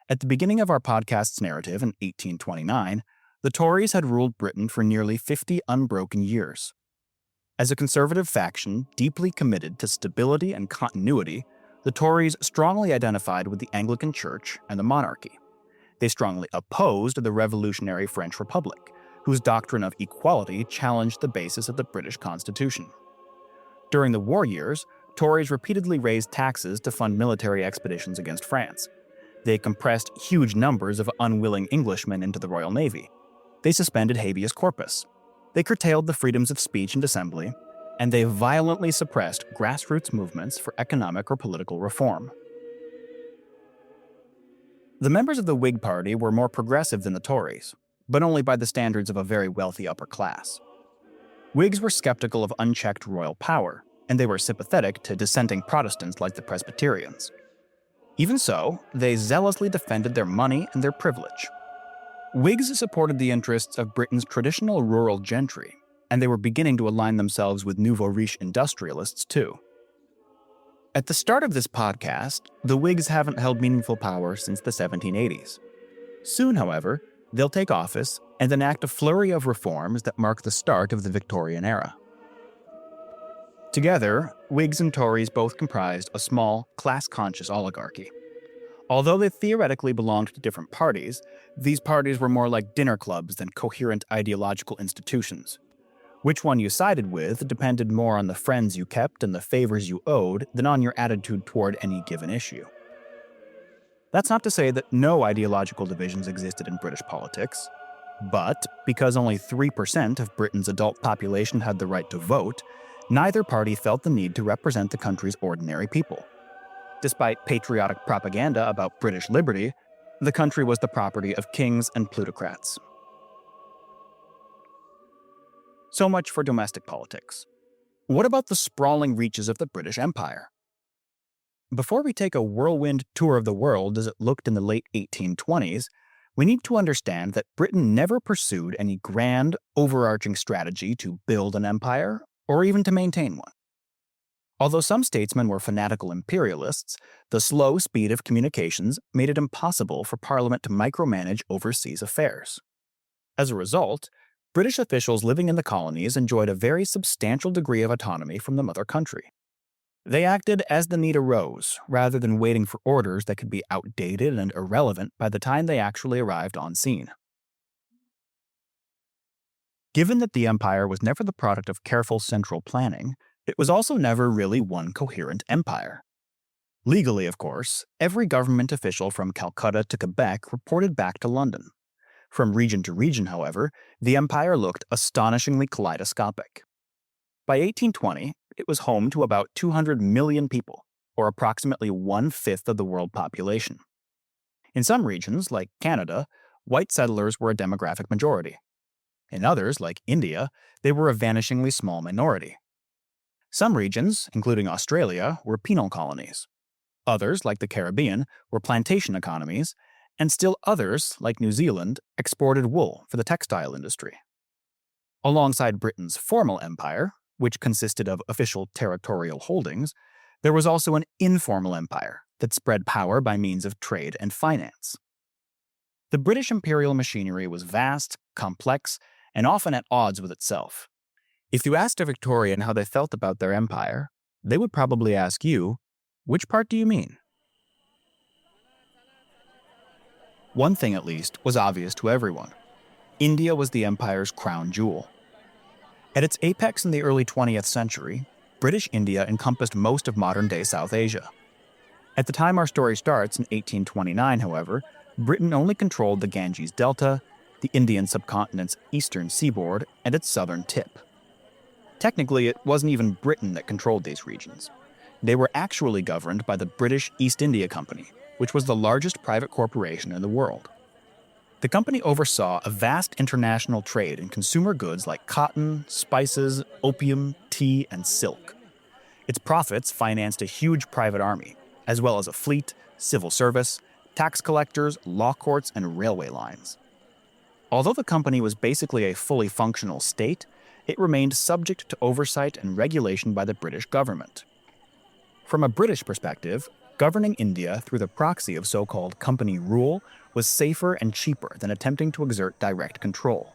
A: At the beginning of our podcast's narrative in 1829, the Tories had ruled Britain for nearly 50 unbroken years. As a conservative faction deeply committed to stability and continuity, the Tories strongly identified with the Anglican Church and the monarchy. They strongly opposed the revolutionary French Republic, whose doctrine of equality challenged the basis of the British Constitution. During the war years, Tories repeatedly raised taxes to fund military expeditions against France. They compressed huge numbers of unwilling Englishmen into the Royal Navy. They suspended habeas corpus. They curtailed the freedoms of speech and assembly, and they violently suppressed grassroots movements for economic or political reform. The members of the Whig Party were more progressive than the Tories, but only by the standards of a very wealthy upper class. Whigs were skeptical of unchecked royal power, and they were sympathetic to dissenting Protestants like the Presbyterians. Even so, they zealously defended their money and their privilege. Whigs supported the interests of Britain's traditional rural gentry, and they were beginning to align themselves with nouveau riche industrialists too. At the start of this podcast, the Whigs haven't held meaningful power since the 1780s. Soon, however, they'll take office and enact a flurry of reforms that mark the start of the Victorian era. Together, Whigs and Tories both comprised a small, class-conscious oligarchy. Although they theoretically belonged to different parties, these parties were more like dinner clubs than coherent ideological institutions. Which one you sided with depended more on the friends you kept and the favors you owed than on your attitude toward any given issue. That's not to say that no ideological divisions existed in British politics, but because only 3% of Britain's adult population had the right to vote, neither party felt the need to represent the country's ordinary people. Despite patriotic propaganda about British liberty, the country was the property of kings and plutocrats. So much for domestic politics. What about the sprawling reaches of the British Empire? Before we take a whirlwind tour of the world as it looked in the late 1820s, we need to understand that Britain never pursued any grand, overarching strategy to build an empire or even to maintain one. Although some statesmen were fanatical imperialists, the slow speed of communications made it impossible for Parliament to micromanage overseas affairs. As a result, British officials living in the colonies enjoyed a very substantial degree of autonomy from the mother country. They acted as the need arose, rather than waiting for orders that could be outdated and irrelevant by the time they actually arrived on scene. Given that the empire was never the product of careful central planning, it was also never really one coherent empire. Legally, of course, every government official from Calcutta to Quebec reported back to London. From region to region, however, the empire looked astonishingly kaleidoscopic. By 1820, it was home to about 200 million people, or approximately 1/5 of the world population. In some regions, like Canada, white settlers were a demographic majority. In others, like India, they were a vanishingly small minority. Some regions, including Australia, were penal colonies. Others, like the Caribbean, were plantation economies, and still others, like New Zealand, exported wool for the textile industry. Alongside Britain's formal empire, which consisted of official territorial holdings, there was also an informal empire that spread power by means of trade and finance. The British imperial machinery was vast, complex, and often at odds with itself. If you asked a Victorian how they felt about their empire, they would probably ask you, "Which part do you mean?" One thing, at least, was obvious to everyone. India was the empire's crown jewel. At its apex in the early 20th century, British India encompassed most of modern-day South Asia. At the time our story starts, in 1829, however, Britain only controlled the Ganges Delta, the Indian subcontinent's eastern seaboard, and its southern tip. Technically, it wasn't even Britain that controlled these regions. They were actually governed by the British East India Company, which was the largest private corporation in the world. The company oversaw a vast international trade in consumer goods like cotton, spices, opium, tea, and silk. Its profits financed a huge private army, as well as a fleet, civil service, tax collectors, law courts, and railway lines. Although the company was basically a fully functional state, it remained subject to oversight and regulation by the British government. From a British perspective, governing India through the proxy of so-called company rule was safer and cheaper than attempting to exert direct control.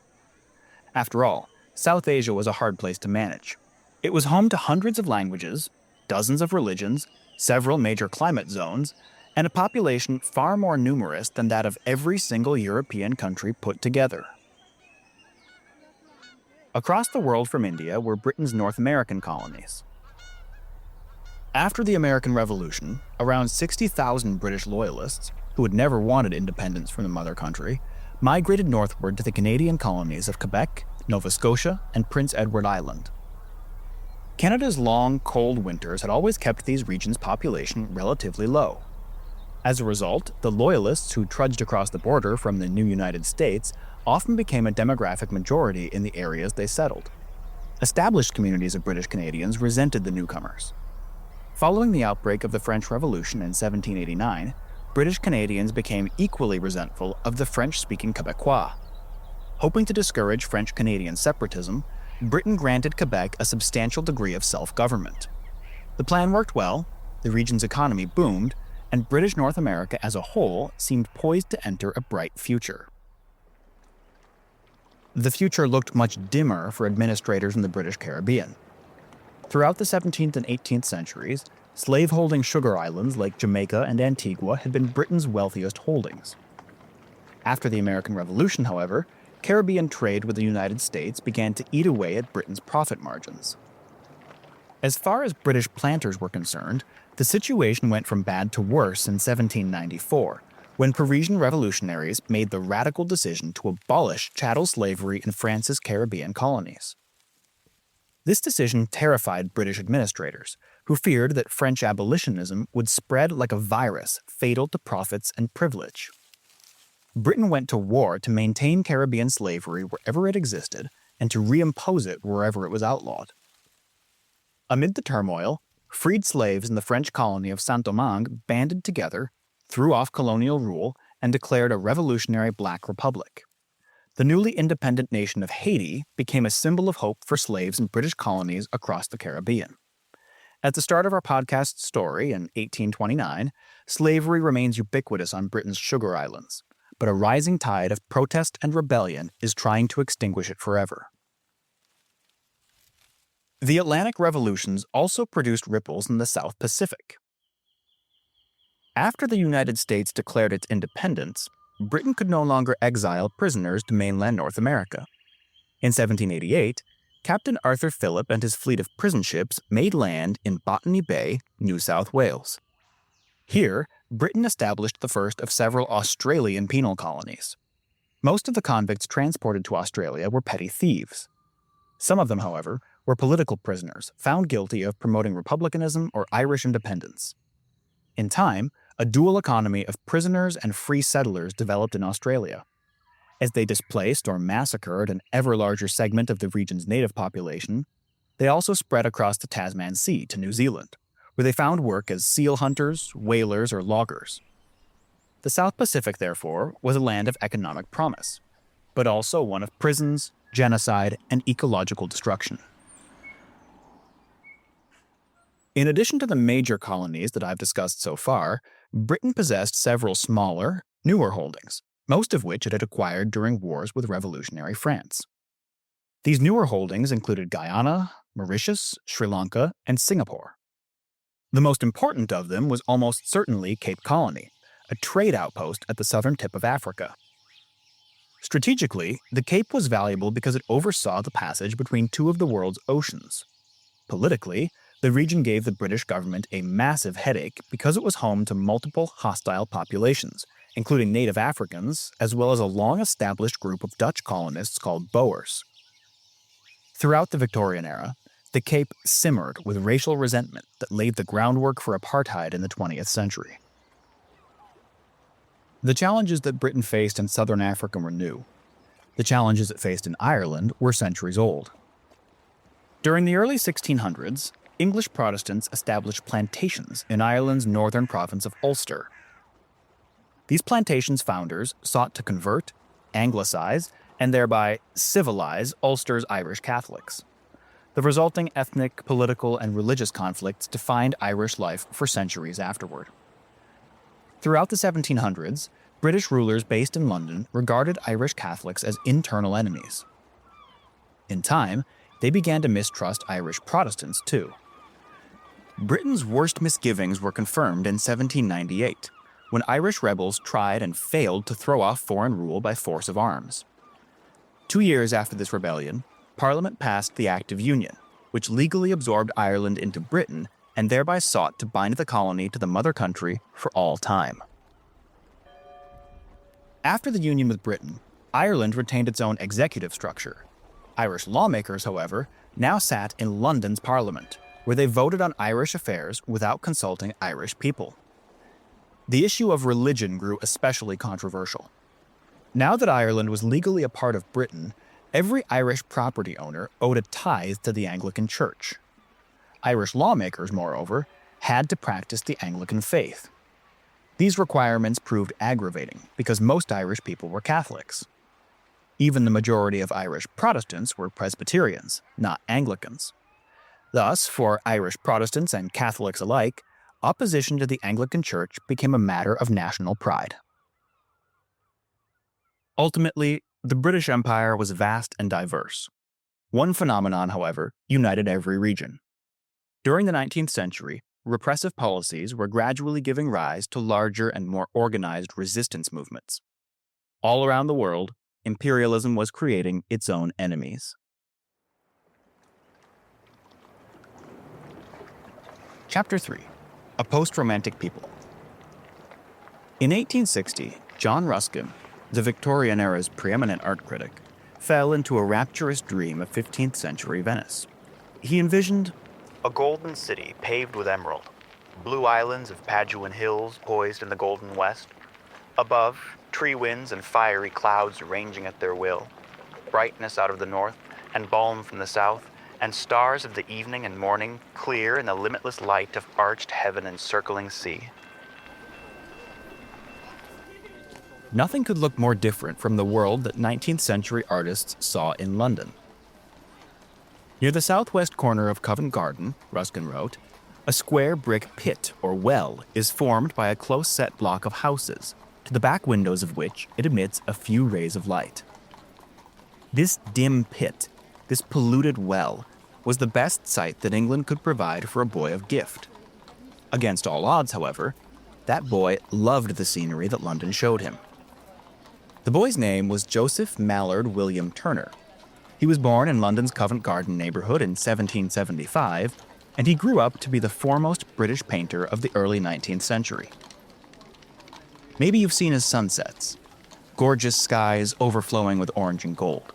A: After all, South Asia was a hard place to manage. It was home to hundreds of languages, dozens of religions, several major climate zones, and a population far more numerous than that of every single European country put together. Across the world from India were Britain's North American colonies. After the American Revolution, around 60,000 British loyalists, who had never wanted independence from the mother country, migrated northward to the Canadian colonies of Quebec, Nova Scotia, and Prince Edward Island. Canada's long, cold winters had always kept these regions' population relatively low. As a result, the Loyalists who trudged across the border from the new United States often became a demographic majority in the areas they settled. Established communities of British Canadians resented the newcomers. Following the outbreak of the French Revolution in 1789, British Canadians became equally resentful of the French-speaking Quebecois. Hoping to discourage French-Canadian separatism, Britain granted Quebec a substantial degree of self-government. The plan worked well, the region's economy boomed, and British North America as a whole seemed poised to enter a bright future. The future looked much dimmer for administrators in the British Caribbean. Throughout the 17th and 18th centuries, slave-holding sugar islands like Jamaica and Antigua had been Britain's wealthiest holdings. After the American Revolution, however, Caribbean trade with the United States began to eat away at Britain's profit margins. As far as British planters were concerned, the situation went from bad to worse in 1794, when Parisian revolutionaries made the radical decision to abolish chattel slavery in France's Caribbean colonies. This decision terrified British administrators, who feared that French abolitionism would spread like a virus fatal to profits and privilege. Britain went to war to maintain Caribbean slavery wherever it existed and to reimpose it wherever it was outlawed. Amid the turmoil, freed slaves in the French colony of Saint-Domingue banded together, threw off colonial rule, and declared a revolutionary Black Republic. The newly independent nation of Haiti became a symbol of hope for slaves in British colonies across the Caribbean. At the start of our podcast's story in 1829, slavery remains ubiquitous on Britain's sugar islands, but a rising tide of protest and rebellion is trying to extinguish it forever. The Atlantic revolutions also produced ripples in the South Pacific. After the United States declared its independence, Britain could no longer exile prisoners to mainland North America. In 1788, Captain Arthur Phillip and his fleet of prison ships made land in Botany Bay, New South Wales. Here, Britain established the first of several Australian penal colonies. Most of the convicts transported to Australia were petty thieves. Some of them, however, were political prisoners found guilty of promoting republicanism or Irish independence. In time, a dual economy of prisoners and free settlers developed in Australia. As they displaced or massacred an ever larger segment of the region's native population, they also spread across the Tasman Sea to New Zealand, where they found work as seal hunters, whalers, or loggers. The South Pacific, therefore, was a land of economic promise, but also one of prisons, genocide, and ecological destruction. In addition to the major colonies that I've discussed so far, Britain possessed several smaller, newer holdings, most of which it had acquired during wars with revolutionary France. These newer holdings included Guyana, Mauritius, Sri Lanka, and Singapore. The most important of them was almost certainly Cape Colony, a trade outpost at the southern tip of Africa. Strategically, the Cape was valuable because it oversaw the passage between two of the world's oceans. Politically, the region gave the British government a massive headache because it was home to multiple hostile populations, including native Africans, as well as a long-established group of Dutch colonists called Boers. Throughout the Victorian era, the Cape simmered with racial resentment that laid the groundwork for apartheid in the 20th century. The challenges that Britain faced in southern Africa were new. The challenges it faced in Ireland were centuries old. During the early 1600s, English Protestants established plantations in Ireland's northern province of Ulster. These plantations' founders sought to convert, Anglicize, and thereby civilize Ulster's Irish Catholics. The resulting ethnic, political, and religious conflicts defined Irish life for centuries afterward. Throughout the 1700s, British rulers based in London regarded Irish Catholics as internal enemies. In time, they began to mistrust Irish Protestants too. Britain's worst misgivings were confirmed in 1798, when Irish rebels tried and failed to throw off foreign rule by force of arms. 2 years after this rebellion, Parliament passed the Act of Union, which legally absorbed Ireland into Britain and thereby sought to bind the colony to the mother country for all time. After the union with Britain, Ireland retained its own executive structure. Irish lawmakers, however, now sat in London's Parliament, where they voted on Irish affairs without consulting Irish people. The issue of religion grew especially controversial. Now that Ireland was legally a part of Britain, every Irish property owner owed a tithe to the Anglican Church. Irish lawmakers, moreover, had to practice the Anglican faith. These requirements proved aggravating because most Irish people were Catholics. Even the majority of Irish Protestants were Presbyterians, not Anglicans. Thus, for Irish Protestants and Catholics alike, opposition to the Anglican Church became a matter of national pride. Ultimately, the British Empire was vast and diverse. One phenomenon, however, united every region. During the 19th century, repressive policies were gradually giving rise to larger and more organized resistance movements. All around the world, imperialism was creating its own enemies. Chapter 3. A Post-Romantic People. In 1860, John Ruskin, the Victorian era's preeminent art critic, fell into a rapturous dream of 15th century Venice. He envisioned a golden city paved with emerald, blue islands of Paduan hills poised in the golden west. Above, tree winds and fiery clouds ranging at their will, brightness out of the north and balm from the south, and stars of the evening and morning clear in the limitless light of arched heaven and circling sea. Nothing could look more different from the world that 19th century artists saw in London. Near the southwest corner of Covent Garden, Ruskin wrote, a square brick pit or well is formed by a close-set block of houses, to the back windows of which it emits a few rays of light. This dim pit, this polluted well, was the best site that England could provide for a boy of gift. Against all odds, however, that boy loved the scenery that London showed him. The boy's name was Joseph Mallard William Turner. He was born in London's Covent Garden neighborhood in 1775, and he grew up to be the foremost British painter of the early 19th century. Maybe you've seen his sunsets, gorgeous skies overflowing with orange and gold.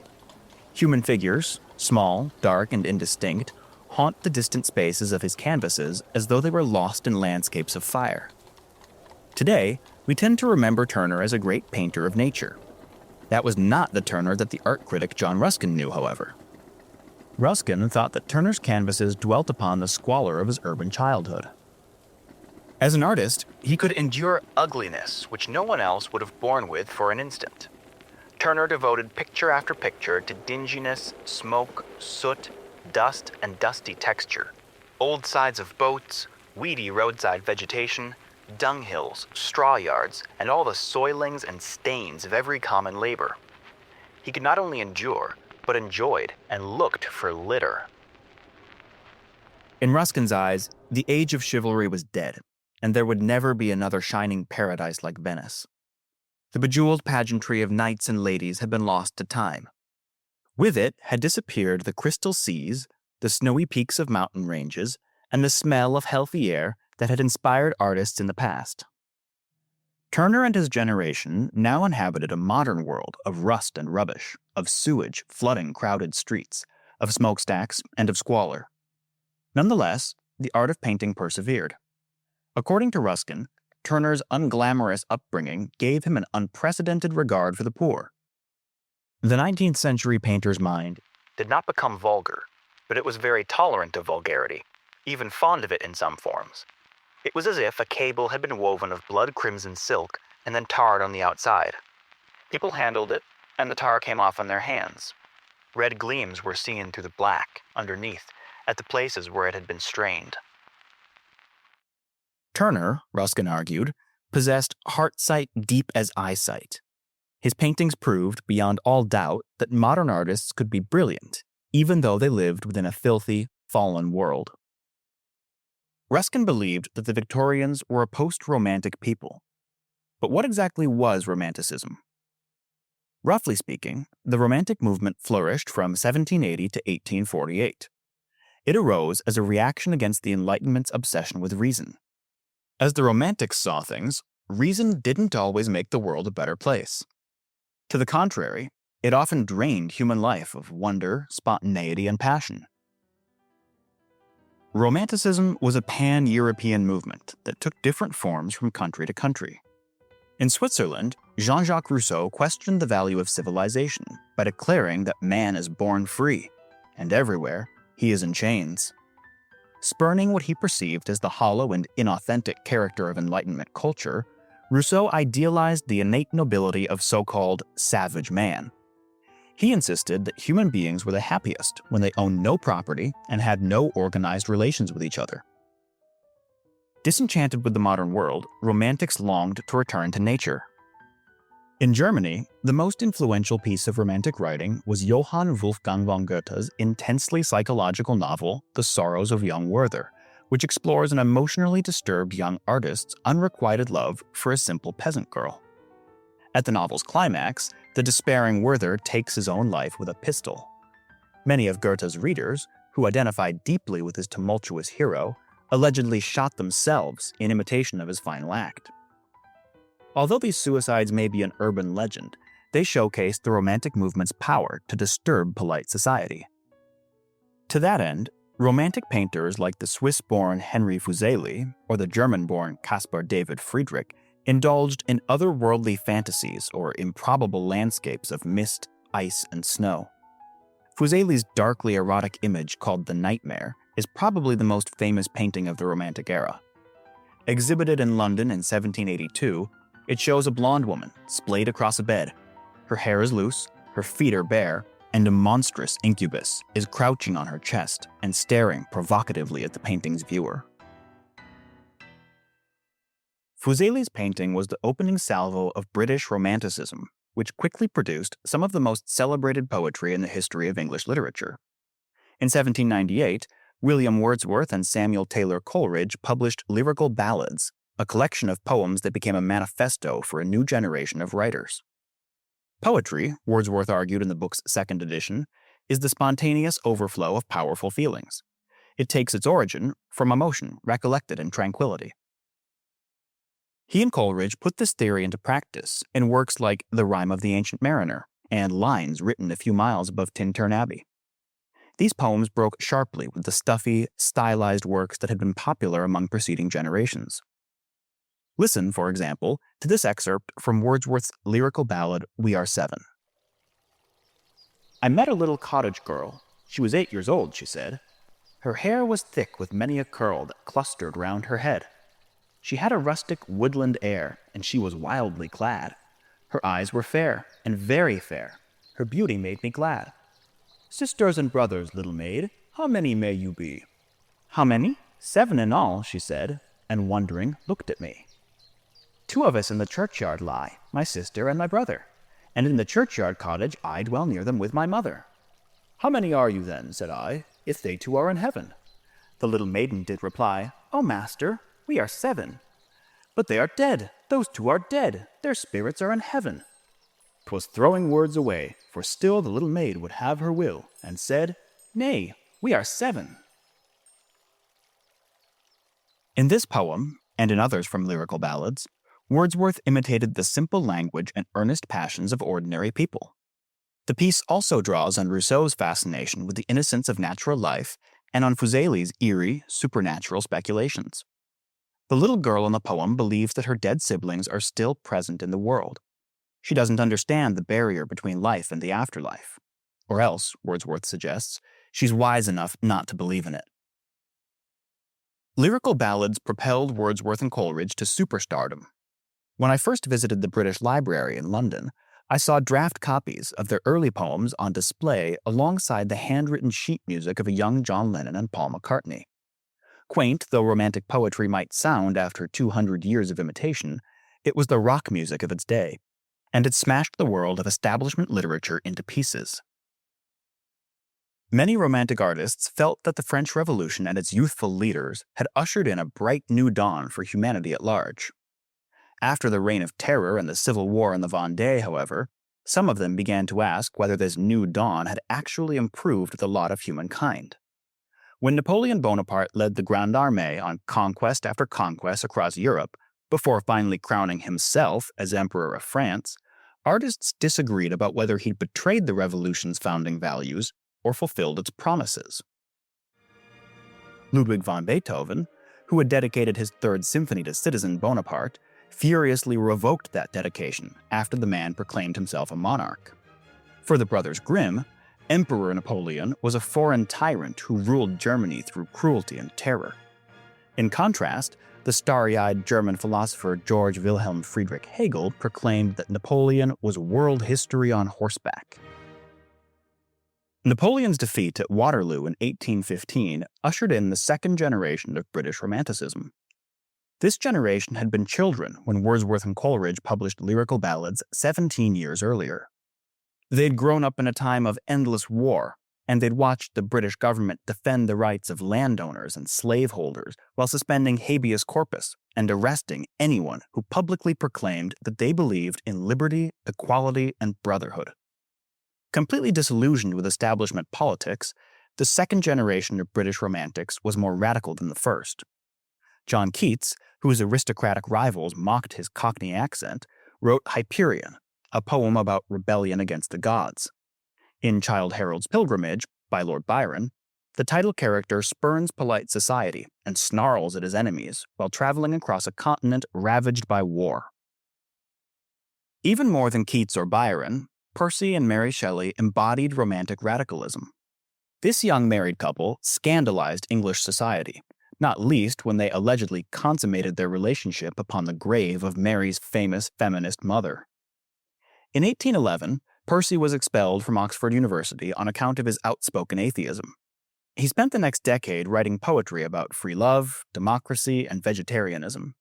A: Human figures, small, dark, and indistinct, haunt the distant spaces of his canvases as though they were lost in landscapes of fire. Today, we tend to remember Turner as a great painter of nature. That was not the Turner that the art critic John Ruskin knew, however. Ruskin thought that Turner's canvases dwelt upon the squalor of his urban childhood. As an artist, he could endure ugliness which no one else would have borne with for an instant. Turner devoted picture after picture to dinginess, smoke, soot, dust, and dusty texture, old sides of boats, weedy roadside vegetation, dunghills, straw yards, and all the soilings and stains of every common labor. He could not only endure, but enjoyed and looked for litter. In Ruskin's eyes, the age of chivalry was dead, and there would never be another shining paradise like Venice. The bejeweled pageantry of knights and ladies had been lost to time. With it had disappeared the crystal seas, the snowy peaks of mountain ranges, and the smell of healthy air that had inspired artists in the past. Turner and his generation now inhabited a modern world of rust and rubbish, of sewage flooding crowded streets, of smokestacks, and of squalor. Nonetheless, the art of painting persevered. According to Ruskin, Turner's unglamorous upbringing gave him an unprecedented regard for the poor. The 19th century painter's mind did not become vulgar, but it was very tolerant of vulgarity, even fond of it in some forms. It was as if a cable had been woven of blood-crimson silk and then tarred on the outside. People handled it, and the tar came off on their hands. Red gleams were seen through the black, underneath, at the places where it had been strained. Turner, Ruskin argued, possessed heart-sight deep as eyesight. His paintings proved, beyond all doubt, that modern artists could be brilliant, even though they lived within a filthy, fallen world. Ruskin believed that the Victorians were a post-Romantic people. But what exactly was Romanticism? Roughly speaking, the Romantic movement flourished from 1780 to 1848. It arose as a reaction against the Enlightenment's obsession with reason. As the Romantics saw things, reason didn't always make the world a better place. To the contrary, it often drained human life of wonder, spontaneity, and passion. Romanticism was a pan-European movement that took different forms from country to country. In Switzerland, Jean-Jacques Rousseau questioned the value of civilization by declaring that man is born free, and everywhere he is in chains. Spurning what he perceived as the hollow and inauthentic character of Enlightenment culture, Rousseau idealized the innate nobility of so-called savage man. He insisted that human beings were the happiest when they owned no property and had no organized relations with each other. Disenchanted with the modern world, Romantics longed to return to nature. In Germany, the most influential piece of Romantic writing was Johann Wolfgang von Goethe's intensely psychological novel, The Sorrows of Young Werther, which explores an emotionally disturbed young artist's unrequited love for a simple peasant girl. At the novel's climax, the despairing Werther takes his own life with a pistol. Many of Goethe's readers, who identified deeply with his tumultuous hero, allegedly shot themselves in imitation of his final act. Although these suicides may be an urban legend, they showcase the Romantic movement's power to disturb polite society. To that end, Romantic painters like the Swiss-born Henry Fuseli or the German-born Caspar David Friedrich indulged in otherworldly fantasies or improbable landscapes of mist, ice, and snow. Fuseli's darkly erotic image called The Nightmare is probably the most famous painting of the Romantic era. Exhibited in London in 1782, it shows a blonde woman splayed across a bed. Her hair is loose, her feet are bare, and a monstrous incubus is crouching on her chest and staring provocatively at the painting's viewer. Fuseli's painting was the opening salvo of British Romanticism, which quickly produced some of the most celebrated poetry in the history of English literature. In 1798, William Wordsworth and Samuel Taylor Coleridge published Lyrical Ballads, a collection of poems that became a manifesto for a new generation of writers. Poetry, Wordsworth argued in the book's second edition, is the spontaneous overflow of powerful feelings. It takes its origin from emotion recollected in tranquility. He and Coleridge put this theory into practice in works like The Rime of the Ancient Mariner and lines written a few miles above Tintern Abbey. These poems broke sharply with the stuffy, stylized works that had been popular among preceding generations. Listen, for example, to this excerpt from Wordsworth's lyrical ballad, We Are Seven. I met a little cottage girl. She was 8 years old, she said. Her hair was thick with many a curl that clustered round her head. She had a rustic woodland air, and she was wildly clad. Her eyes were fair, and very fair. Her beauty made me glad. Sisters and brothers, little maid, how many may you be? How many? 7 in all, she said, and wondering looked at me. 2 of us in the churchyard lie, my sister and my brother, and in the churchyard cottage I dwell near them with my mother. How many are you then, said I, if they 2 are in heaven? The little maiden did reply, O master, we are 7. But they are dead, those 2 are dead, their spirits are in heaven. 'Twas throwing words away, for still the little maid would have her will, and said, Nay, we are 7. In this poem, and in others from lyrical ballads, Wordsworth imitated the simple language and earnest passions of ordinary people. The piece also draws on Rousseau's fascination with the innocence of natural life and on Fuseli's eerie, supernatural speculations. The little girl in the poem believes that her dead siblings are still present in the world. She doesn't understand the barrier between life and the afterlife. Or else, Wordsworth suggests, she's wise enough not to believe in it. Lyrical ballads propelled Wordsworth and Coleridge to superstardom. When I first visited the British Library in London, I saw draft copies of their early poems on display alongside the handwritten sheet music of a young John Lennon and Paul McCartney. Quaint though romantic poetry might sound after 200 years of imitation, it was the rock music of its day, and it smashed the world of establishment literature into pieces. Many Romantic artists felt that the French Revolution and its youthful leaders had ushered in a bright new dawn for humanity at large. After the Reign of Terror and the Civil War in the Vendée, however, some of them began to ask whether this new dawn had actually improved the lot of humankind. When Napoleon Bonaparte led the Grande Armée on conquest after conquest across Europe, before finally crowning himself as Emperor of France, artists disagreed about whether he'd betrayed the revolution's founding values or fulfilled its promises. Ludwig van Beethoven, who had dedicated his Third Symphony to Citizen Bonaparte, furiously revoked that dedication after the man proclaimed himself a monarch. For the brothers Grimm, Emperor Napoleon was a foreign tyrant who ruled Germany through cruelty and terror. In contrast, the starry-eyed German philosopher George Wilhelm Friedrich Hegel proclaimed that Napoleon was world history on horseback. Napoleon's defeat at Waterloo in 1815 ushered in the second generation of British Romanticism. This generation had been children when Wordsworth and Coleridge published lyrical ballads 17 years earlier. They'd grown up in a time of endless war, and they'd watched the British government defend the rights of landowners and slaveholders while suspending habeas corpus and arresting anyone who publicly proclaimed that they believed in liberty, equality, and brotherhood. Completely disillusioned with establishment politics, the second generation of British Romantics was more radical than the first. John Keats, whose aristocratic rivals mocked his Cockney accent, wrote Hyperion, a poem about rebellion against the gods. In Childe Harold's Pilgrimage, by Lord Byron, the title character spurns polite society and snarls at his enemies while traveling across a continent ravaged by war. Even more than Keats or Byron, Percy and Mary Shelley embodied romantic radicalism. This young married couple scandalized English society, not least when they allegedly consummated their relationship upon the grave of Mary's famous feminist mother. In 1811, Percy was expelled from Oxford University on account of his outspoken atheism. He spent the next decade writing poetry about free love, democracy, and vegetarianism.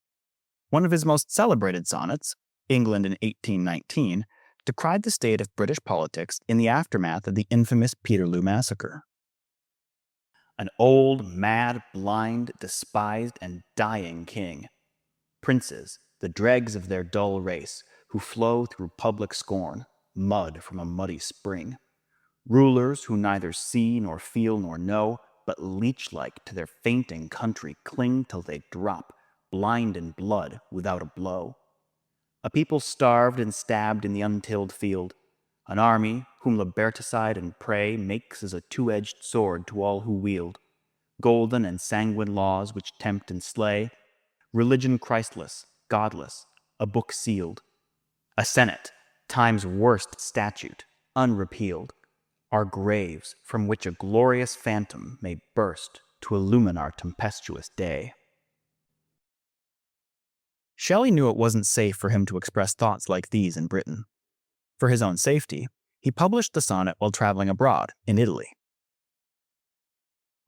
A: One of his most celebrated sonnets, England in 1819, decried the state of British politics in the aftermath of the infamous Peterloo Massacre. An old, mad, blind, despised, and dying king. Princes, the dregs of their dull race, who flow through public scorn, mud from a muddy spring. Rulers who neither see nor feel nor know, but leech-like to their fainting country cling till they drop, blind in blood, without a blow. A people starved and stabbed in the untilled field, An army whom liberticide and prey makes as a two-edged sword to all who wield. Golden and sanguine laws which tempt and slay. Religion Christless, godless, a book sealed. A senate, time's worst statute, unrepealed. Are graves from which a glorious phantom may burst to illumine our tempestuous day. Shelley knew it wasn't safe for him to express thoughts like these in Britain. For his own safety, he published the sonnet while traveling abroad in Italy.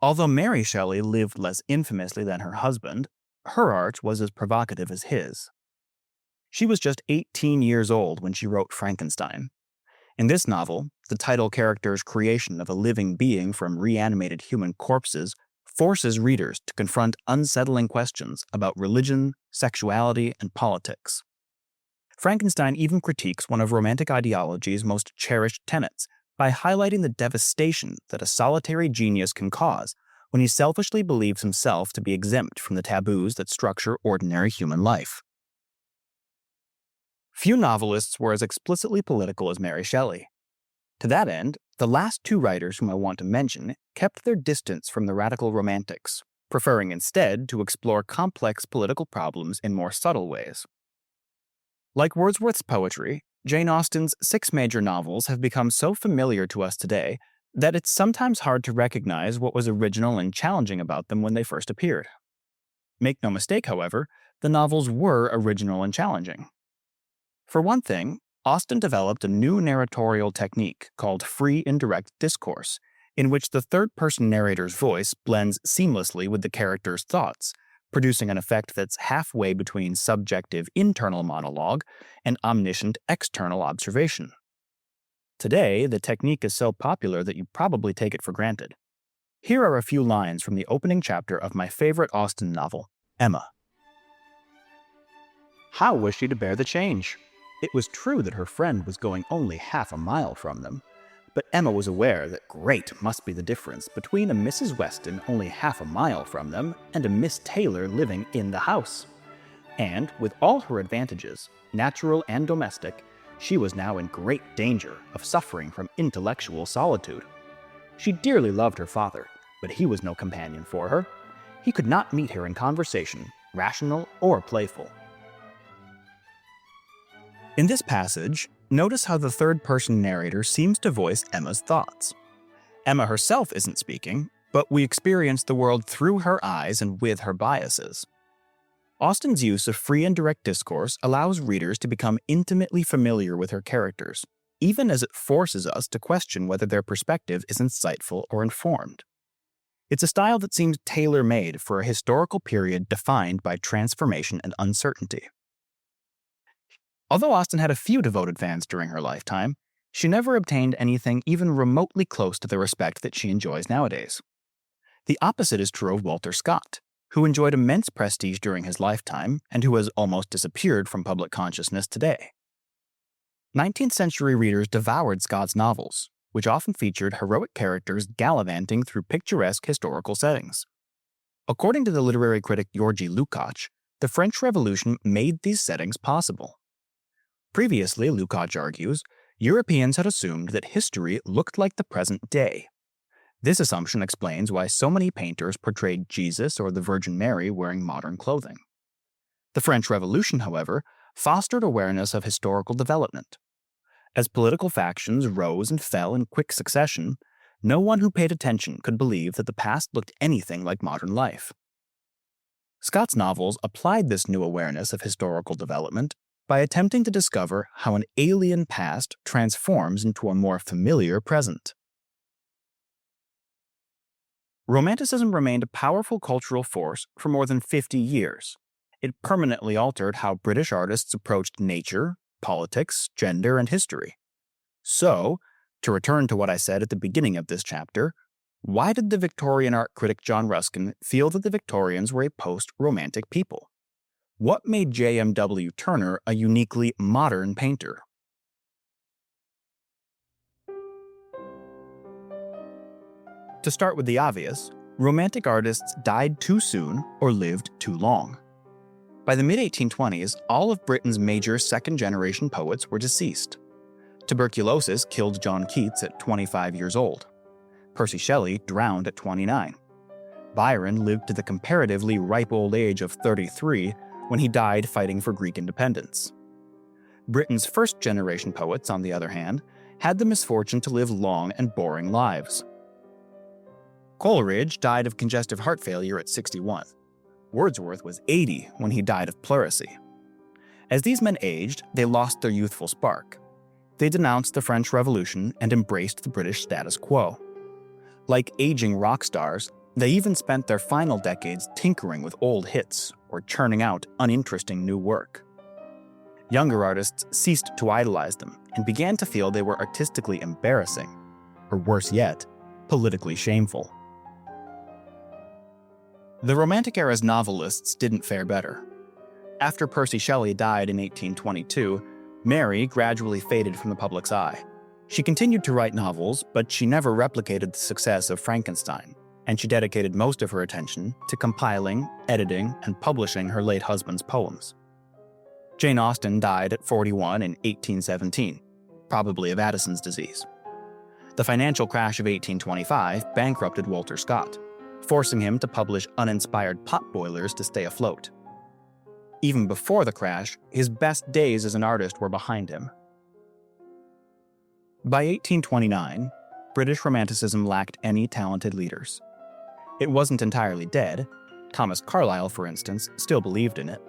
A: Although Mary Shelley lived less infamously than her husband, her art was as provocative as his. She was just 18 years old when she wrote Frankenstein. In this novel, the title character's creation of a living being from reanimated human corpses forces readers to confront unsettling questions about religion, sexuality, and politics. Frankenstein even critiques one of Romantic ideology's most cherished tenets by highlighting the devastation that a solitary genius can cause when he selfishly believes himself to be exempt from the taboos that structure ordinary human life. Few novelists were as explicitly political as Mary Shelley. To that end, the last two writers whom I want to mention kept their distance from the radical romantics, preferring instead to explore complex political problems in more subtle ways. Like Wordsworth's poetry, Jane Austen's 6 major novels have become so familiar to us today that it's sometimes hard to recognize what was original and challenging about them when they first appeared. Make no mistake, however, the novels were original and challenging. For one thing, Austen developed a new narratorial technique called free indirect discourse, in which the third-person narrator's voice blends seamlessly with the character's thoughts, producing an effect that's halfway between subjective internal monologue and omniscient external observation. Today, the technique is so popular that you probably take it for granted. Here are a few lines from the opening chapter of my favorite Austen novel, Emma. How was she to bear the change? It was true that her friend was going only half a mile from them, but Emma was aware that great must be the difference between a Mrs. Weston only half a mile from them and a Miss Taylor living in the house. And, with all her advantages, natural and domestic, she was now in great danger of suffering from intellectual solitude. She dearly loved her father, but he was no companion for her. He could not meet her in conversation, rational or playful. In this passage, notice how the third-person narrator seems to voice Emma's thoughts. Emma herself isn't speaking, but we experience the world through her eyes and with her biases. Austen's use of free and direct discourse allows readers to become intimately familiar with her characters, even as it forces us to question whether their perspective is insightful or informed. It's a style that seems tailor-made for a historical period defined by transformation and uncertainty. Although Austen had a few devoted fans during her lifetime, she never obtained anything even remotely close to the respect that she enjoys nowadays. The opposite is true of Walter Scott, who enjoyed immense prestige during his lifetime and who has almost disappeared from public consciousness today. 19th century readers devoured Scott's novels, which often featured heroic characters gallivanting through picturesque historical settings. According to the literary critic Georgy Lukács, the French Revolution made these settings possible. Previously, Lukács argues, Europeans had assumed that history looked like the present day. This assumption explains why so many painters portrayed Jesus or the Virgin Mary wearing modern clothing. The French Revolution, however, fostered awareness of historical development. As political factions rose and fell in quick succession, no one who paid attention could believe that the past looked anything like modern life. Scott's novels applied this new awareness of historical development by attempting to discover how an alien past transforms into a more familiar present. Romanticism remained a powerful cultural force for more than 50 years. It permanently altered how British artists approached nature, politics, gender, and history. So, to return to what I said at the beginning of this chapter, why did the Victorian art critic John Ruskin feel that the Victorians were a post-romantic people? What made J.M.W. Turner a uniquely modern painter? To start with the obvious, Romantic artists died too soon or lived too long. By the mid-1820s, all of Britain's major second-generation poets were deceased. Tuberculosis killed John Keats at 25 years old. Percy Shelley drowned at 29. Byron lived to the comparatively ripe old age of 33 when he died fighting for Greek independence. Britain's first-generation poets, on the other hand, had the misfortune to live long and boring lives. Coleridge died of congestive heart failure at 61. Wordsworth was 80 when he died of pleurisy. As these men aged, they lost their youthful spark. They denounced the French Revolution and embraced the British status quo. Like aging rock stars, they even spent their final decades tinkering with old hits or churning out uninteresting new work. Younger artists ceased to idolize them and began to feel they were artistically embarrassing, or worse yet, politically shameful. The Romantic era's novelists didn't fare better. After Percy Shelley died in 1822, Mary gradually faded from the public's eye. She continued to write novels, but she never replicated the success of Frankenstein, and she dedicated most of her attention to compiling, editing, and publishing her late husband's poems. Jane Austen died at 41 in 1817, probably of Addison's disease. The financial crash of 1825 bankrupted Walter Scott, forcing him to publish uninspired potboilers to stay afloat. Even before the crash, his best days as an artist were behind him. By 1829, British Romanticism lacked any talented leaders. It wasn't entirely dead. Thomas Carlyle, for instance, still believed in it,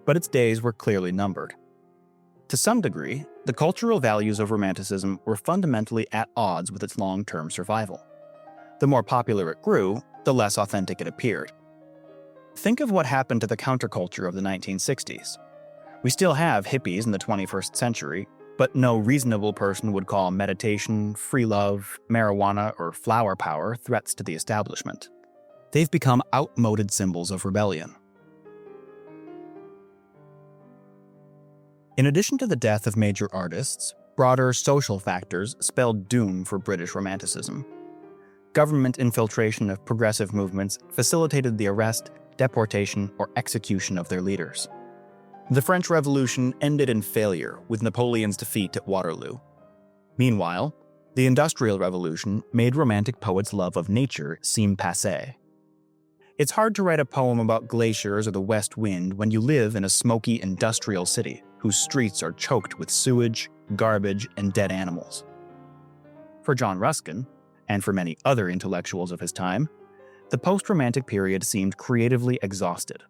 A: but its days were clearly numbered. To some degree, the cultural values of Romanticism were fundamentally at odds with its long-term survival. The more popular it grew, the less authentic it appeared. Think of what happened to the counterculture of the 1960s. We still have hippies in the 21st century, but no reasonable person would call meditation, free love, marijuana, or flower power threats to the establishment. They've become outmoded symbols of rebellion. In addition to the death of major artists, broader social factors spelled doom for British Romanticism. Government infiltration of progressive movements facilitated the arrest, deportation, or execution of their leaders. The French Revolution ended in failure with Napoleon's defeat at Waterloo. Meanwhile, the Industrial Revolution made Romantic poets' love of nature seem passé. It's hard to write a poem about glaciers or the west wind when you live in a smoky industrial city whose streets are choked with sewage, garbage, and dead animals. For John Ruskin, and for many other intellectuals of his time, the post-Romantic period seemed creatively exhausted.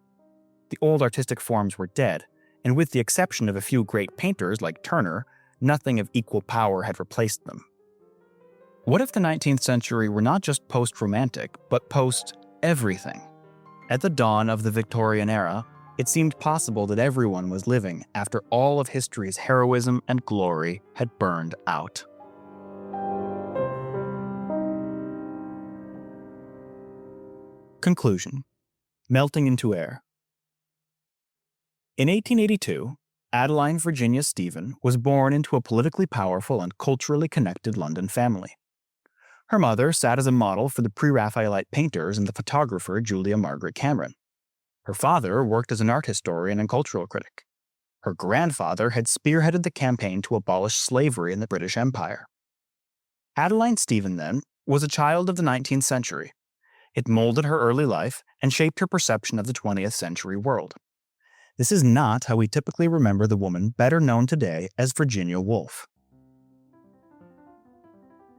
A: The old artistic forms were dead, and with the exception of a few great painters like Turner, nothing of equal power had replaced them. What if the 19th century were not just post-Romantic, but post-everything? At the dawn of the Victorian era, it seemed possible that everyone was living after all of history's heroism and glory had burned out. Conclusion. Melting into air. In 1882, Adeline Virginia Stephen was born into a politically powerful and culturally connected London family. Her mother sat as a model for the pre-Raphaelite painters and the photographer Julia Margaret Cameron. Her father worked as an art historian and cultural critic. Her grandfather had spearheaded the campaign to abolish slavery in the British Empire. Adeline Stephen, then, was a child of the 19th century. It molded her early life and shaped her perception of the 20th century world. This is not how we typically remember the woman better known today as Virginia Woolf.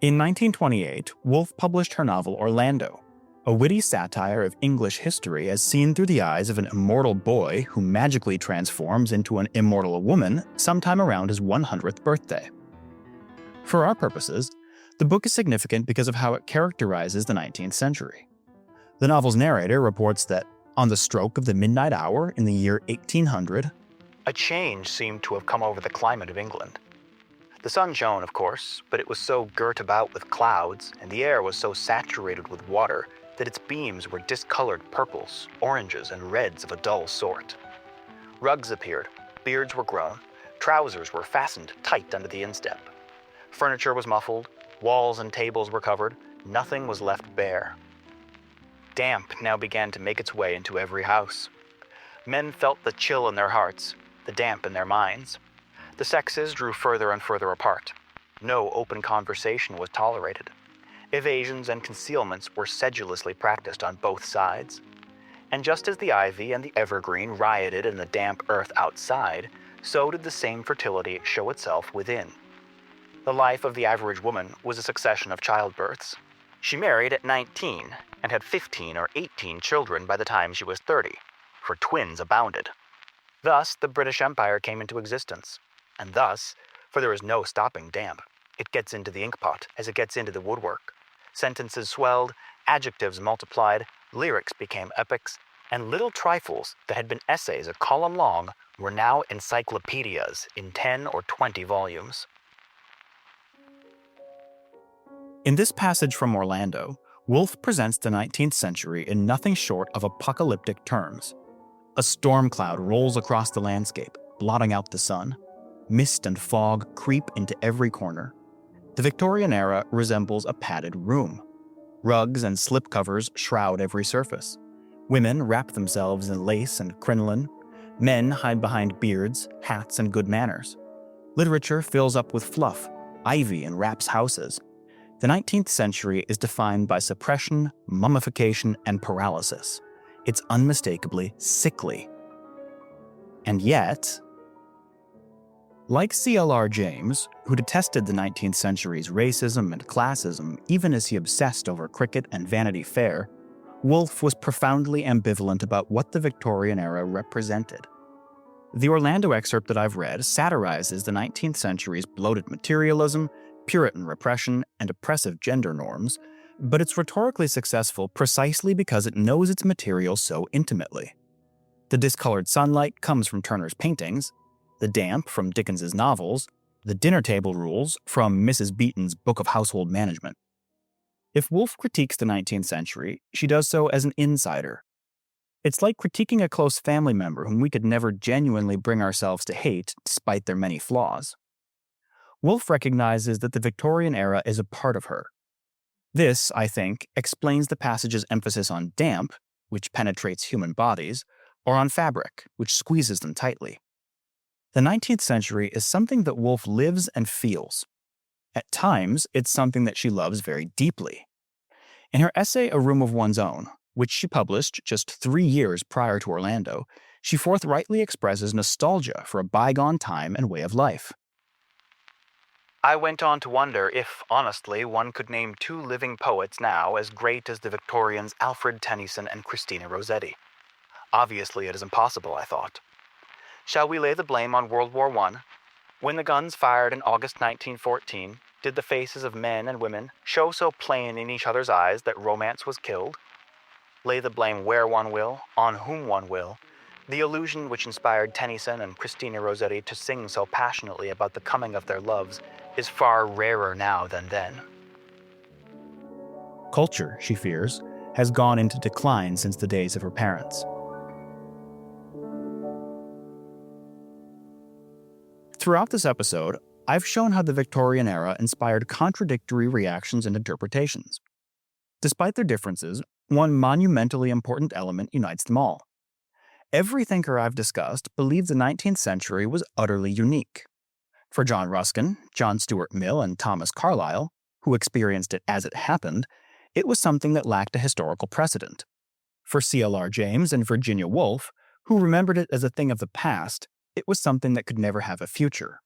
A: In 1928, Woolf published her novel Orlando, a witty satire of English history as seen through the eyes of an immortal boy who magically transforms into an immortal woman sometime around his 100th birthday. For our purposes, the book is significant because of how it characterizes the 19th century. The novel's narrator reports that, on the stroke of the midnight hour in the year 1800, a change seemed to have come over the climate of England. The sun shone, of course, but it was so girt about with clouds, and the air was so saturated with water that its beams were discolored purples, oranges, and reds of a dull sort. Rugs appeared, beards were grown, trousers were fastened tight under the instep. Furniture was muffled, walls and tables were covered, nothing was left bare. Damp now began to make its way into every house. Men felt the chill in their hearts, the damp in their minds. The sexes drew further and further apart. no open conversation was tolerated. Evasions and concealments were sedulously practiced on both sides. And just as the ivy and the evergreen rioted in the damp earth outside, so did the same fertility show itself within. The life of the average woman was a succession of childbirths. She married at 19 and had 15 or 18 children by the time she was 30, for twins abounded. Thus, the British Empire came into existence. And thus, for there is no stopping damp, it gets into the inkpot as it gets into the woodwork. Sentences swelled, adjectives multiplied, lyrics became epics, and little trifles that had been essays a column long were now encyclopedias in 10 or 20 volumes. In this passage from Orlando, Woolf presents the 19th century in nothing short of apocalyptic terms. A storm cloud rolls across the landscape, blotting out the sun. Mist and fog creep into every corner. The Victorian era resembles a padded room. Rugs and slipcovers shroud every surface. Women wrap themselves in lace and crinoline. Men hide behind beards, hats, and good manners. Literature fills up with fluff, ivy enwraps houses. The 19th century is defined by suppression, mummification, and paralysis. It's unmistakably sickly. And yet, like C.L.R. James, who detested the 19th century's racism and classism even as he obsessed over cricket and Vanity Fair, Woolf was profoundly ambivalent about what the Victorian era represented. The Orlando excerpt that I've read satirizes the 19th century's bloated materialism, Puritan repression, and oppressive gender norms, but it's rhetorically successful precisely because it knows its material so intimately. The discolored sunlight comes from Turner's paintings, the damp from Dickens's novels, the dinner table rules from Mrs. Beeton's Book of Household Management. If Woolf critiques the 19th century, she does so as an insider. It's like critiquing a close family member whom we could never genuinely bring ourselves to hate despite their many flaws. Woolf recognizes that the Victorian era is a part of her. This, I think, explains the passage's emphasis on damp, which penetrates human bodies, or on fabric, which squeezes them tightly. The 19th century is something that Woolf lives and feels. At times, it's something that she loves very deeply. In her essay A Room of One's Own, which she published just 3 years prior to Orlando, she forthrightly expresses nostalgia for a bygone time and way of life. I went on to wonder if, honestly, one could name 2 living poets now as great as the Victorians Alfred Tennyson and Christina Rossetti. Obviously, it is impossible, I thought. Shall we lay the blame on World War I? When the guns fired in August 1914, did the faces of men and women show so plain in each other's eyes that romance was killed? Lay the blame where one will, on whom one will, the illusion which inspired Tennyson and Christina Rossetti to sing so passionately about the coming of their loves is far rarer now than then. Culture, she fears, has gone into decline since the days of her parents. Throughout this episode, I've shown how the Victorian era inspired contradictory reactions and interpretations. Despite their differences, one monumentally important element unites them all. Every thinker I've discussed believes the 19th century was utterly unique. For John Ruskin, John Stuart Mill, and Thomas Carlyle, who experienced it as it happened, it was something that lacked a historical precedent. For C.L.R. James and Virginia Woolf, who remembered it as a thing of the past, it was something that could never have a future.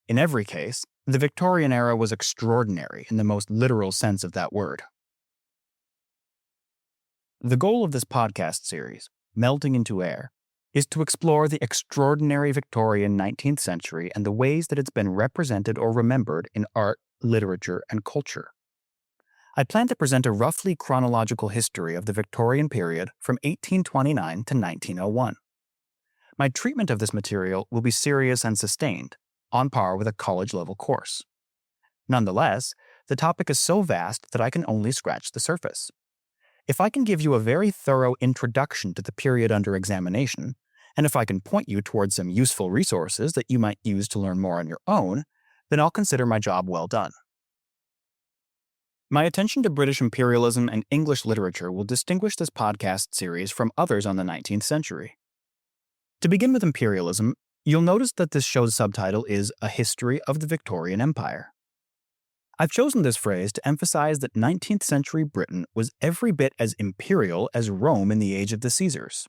A: In every case, the Victorian era was extraordinary in the most literal sense of that word. The goal of this podcast series, Melting into Air, is to explore the extraordinary Victorian 19th century and the ways that it's been represented or remembered in art, literature, and culture. I plan to present a roughly chronological history of the Victorian period from 1829 to 1901. My treatment of this material will be serious and sustained, on par with a college-level course. Nonetheless, the topic is so vast that I can only scratch the surface. If I can give you a very thorough introduction to the period under examination, and if I can point you towards some useful resources that you might use to learn more on your own, then I'll consider my job well done. My attention to British imperialism and English literature will distinguish this podcast series from others on the 19th century. To begin with imperialism, you'll notice that this show's subtitle is A History of the Victorian Empire. I've chosen this phrase to emphasize that 19th century Britain was every bit as imperial as Rome in the age of the Caesars.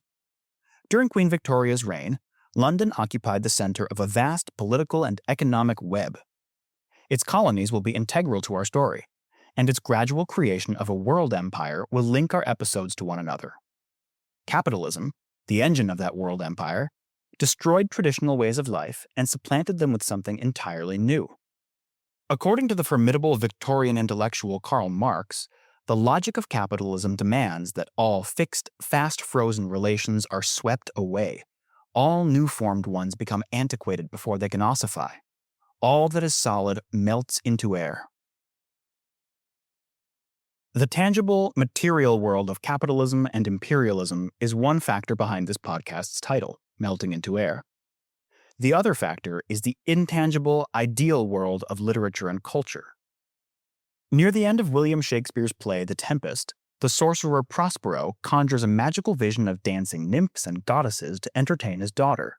A: During Queen Victoria's reign, London occupied the center of a vast political and economic web. Its colonies will be integral to our story, and its gradual creation of a world empire will link our episodes to one another. Capitalism, the engine of that world empire, destroyed traditional ways of life and supplanted them with something entirely new. According to the formidable Victorian intellectual Karl Marx, the logic of capitalism demands that all fixed, fast-frozen relations are swept away. All new-formed ones become antiquated before they can ossify. All that is solid melts into air. The tangible, material world of capitalism and imperialism is one factor behind this podcast's title, Melting into Air. The other factor is the intangible, ideal world of literature and culture. Near the end of William Shakespeare's play The Tempest, the sorcerer Prospero conjures a magical vision of dancing nymphs and goddesses to entertain his daughter.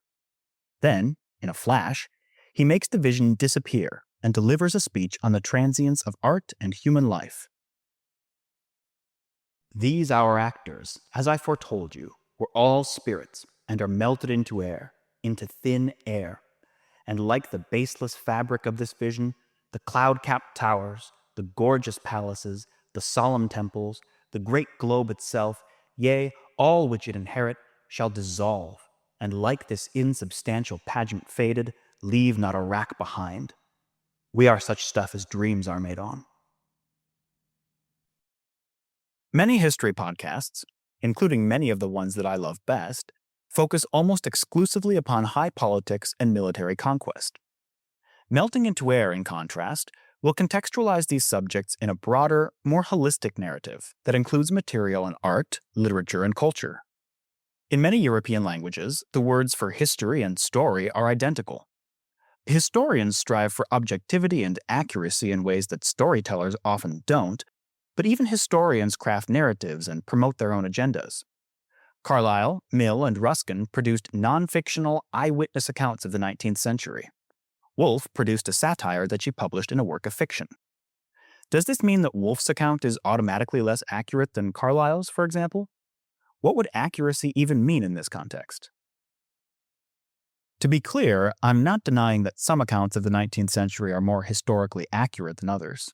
A: Then, in a flash, he makes the vision disappear and delivers a speech on the transience of art and human life. These our actors, as I foretold you, were all spirits and are melted into air, into thin air. And like the baseless fabric of this vision, the cloud-capped towers, the gorgeous palaces, the solemn temples, the great globe itself, yea, all which it inherit, shall dissolve, and like this insubstantial pageant faded, leave not a rack behind. We are such stuff as dreams are made on. Many history podcasts, including many of the ones that I love best, focus almost exclusively upon high politics and military conquest. Melting into Air, in contrast, will contextualize these subjects in a broader, more holistic narrative that includes material in art, literature, and culture. In many European languages, the words for history and story are identical. Historians strive for objectivity and accuracy in ways that storytellers often don't, but even historians craft narratives and promote their own agendas. Carlyle, Mill, and Ruskin produced non-fictional eyewitness accounts of the 19th century. Woolf produced a satire that she published in a work of fiction. Does this mean that Woolf's account is automatically less accurate than Carlyle's, for example? What would accuracy even mean in this context? To be clear, I'm not denying that some accounts of the 19th century are more historically accurate than others.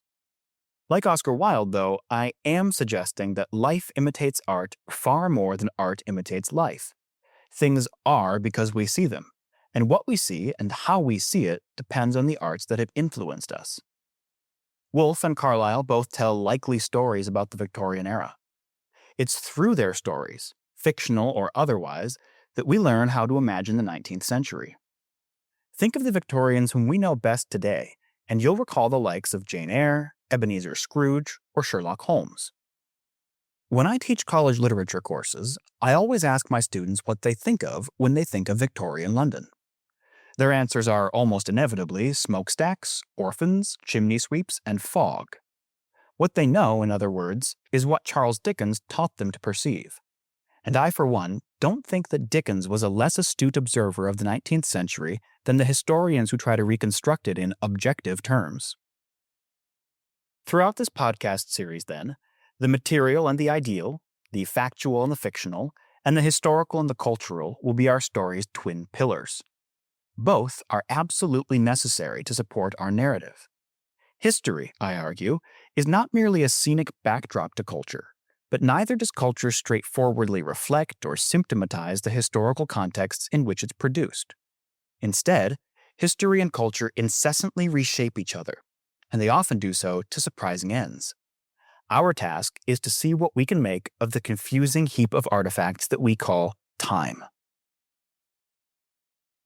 A: Like Oscar Wilde, though, I am suggesting that life imitates art far more than art imitates life. Things are because we see them, and what we see and how we see it depends on the arts that have influenced us. Woolf and Carlyle both tell likely stories about the Victorian era. It's through their stories, fictional or otherwise, that we learn how to imagine the 19th century. Think of the Victorians whom we know best today, and you'll recall the likes of Jane Eyre, Ebenezer Scrooge, or Sherlock Holmes. When I teach college literature courses, I always ask my students what they think of when they think of Victorian London. Their answers are almost inevitably smokestacks, orphans, chimney sweeps, and fog. What they know, in other words, is what Charles Dickens taught them to perceive. And I, for one, don't think that Dickens was a less astute observer of the 19th century than the historians who try to reconstruct it in objective terms. Throughout this podcast series, then, the material and the ideal, the factual and the fictional, and the historical and the cultural will be our story's twin pillars. Both are absolutely necessary to support our narrative. History, I argue, is not merely a scenic backdrop to culture, but neither does culture straightforwardly reflect or symptomatize the historical contexts in which it's produced. Instead, history and culture incessantly reshape each other, and they often do so to surprising ends. Our task is to see what we can make of the confusing heap of artifacts that we call time.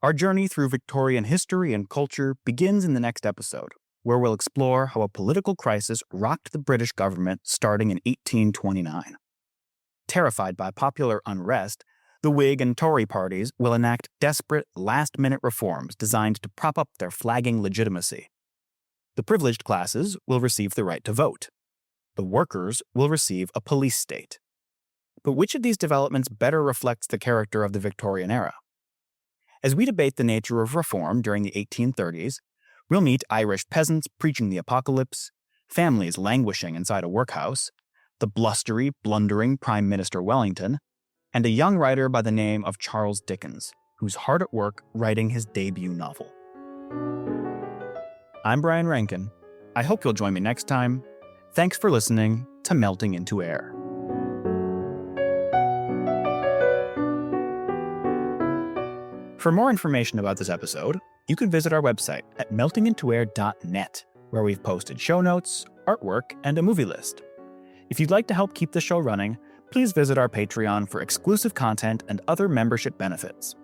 A: Our journey through Victorian history and culture begins in the next episode, where we'll explore how a political crisis rocked the British government starting in 1829. Terrified by popular unrest, the Whig and Tory parties will enact desperate, last-minute reforms designed to prop up their flagging legitimacy. The privileged classes will receive the right to vote. The workers will receive a police state. But which of these developments better reflects the character of the Victorian era? As we debate the nature of reform during the 1830s, we'll meet Irish peasants preaching the apocalypse, families languishing inside a workhouse, the blustery, blundering Prime Minister Wellington, and a young writer by the name of Charles Dickens, who's hard at work writing his debut novel. I'm Brian Reinken. I hope you'll join me next time. Thanks for listening to Melting into Air. For more information about this episode, you can visit our website at meltingintoair.net, where we've posted show notes, artwork, and a movie list. If you'd like to help keep the show running, please visit our Patreon for exclusive content and other membership benefits.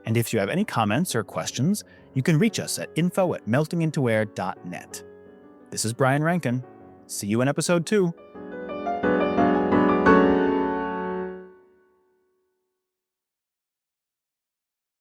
A: And if you have any comments or questions, you can reach us at info@meltingintoair.net. This is Brian Reinken. See you in episode 2.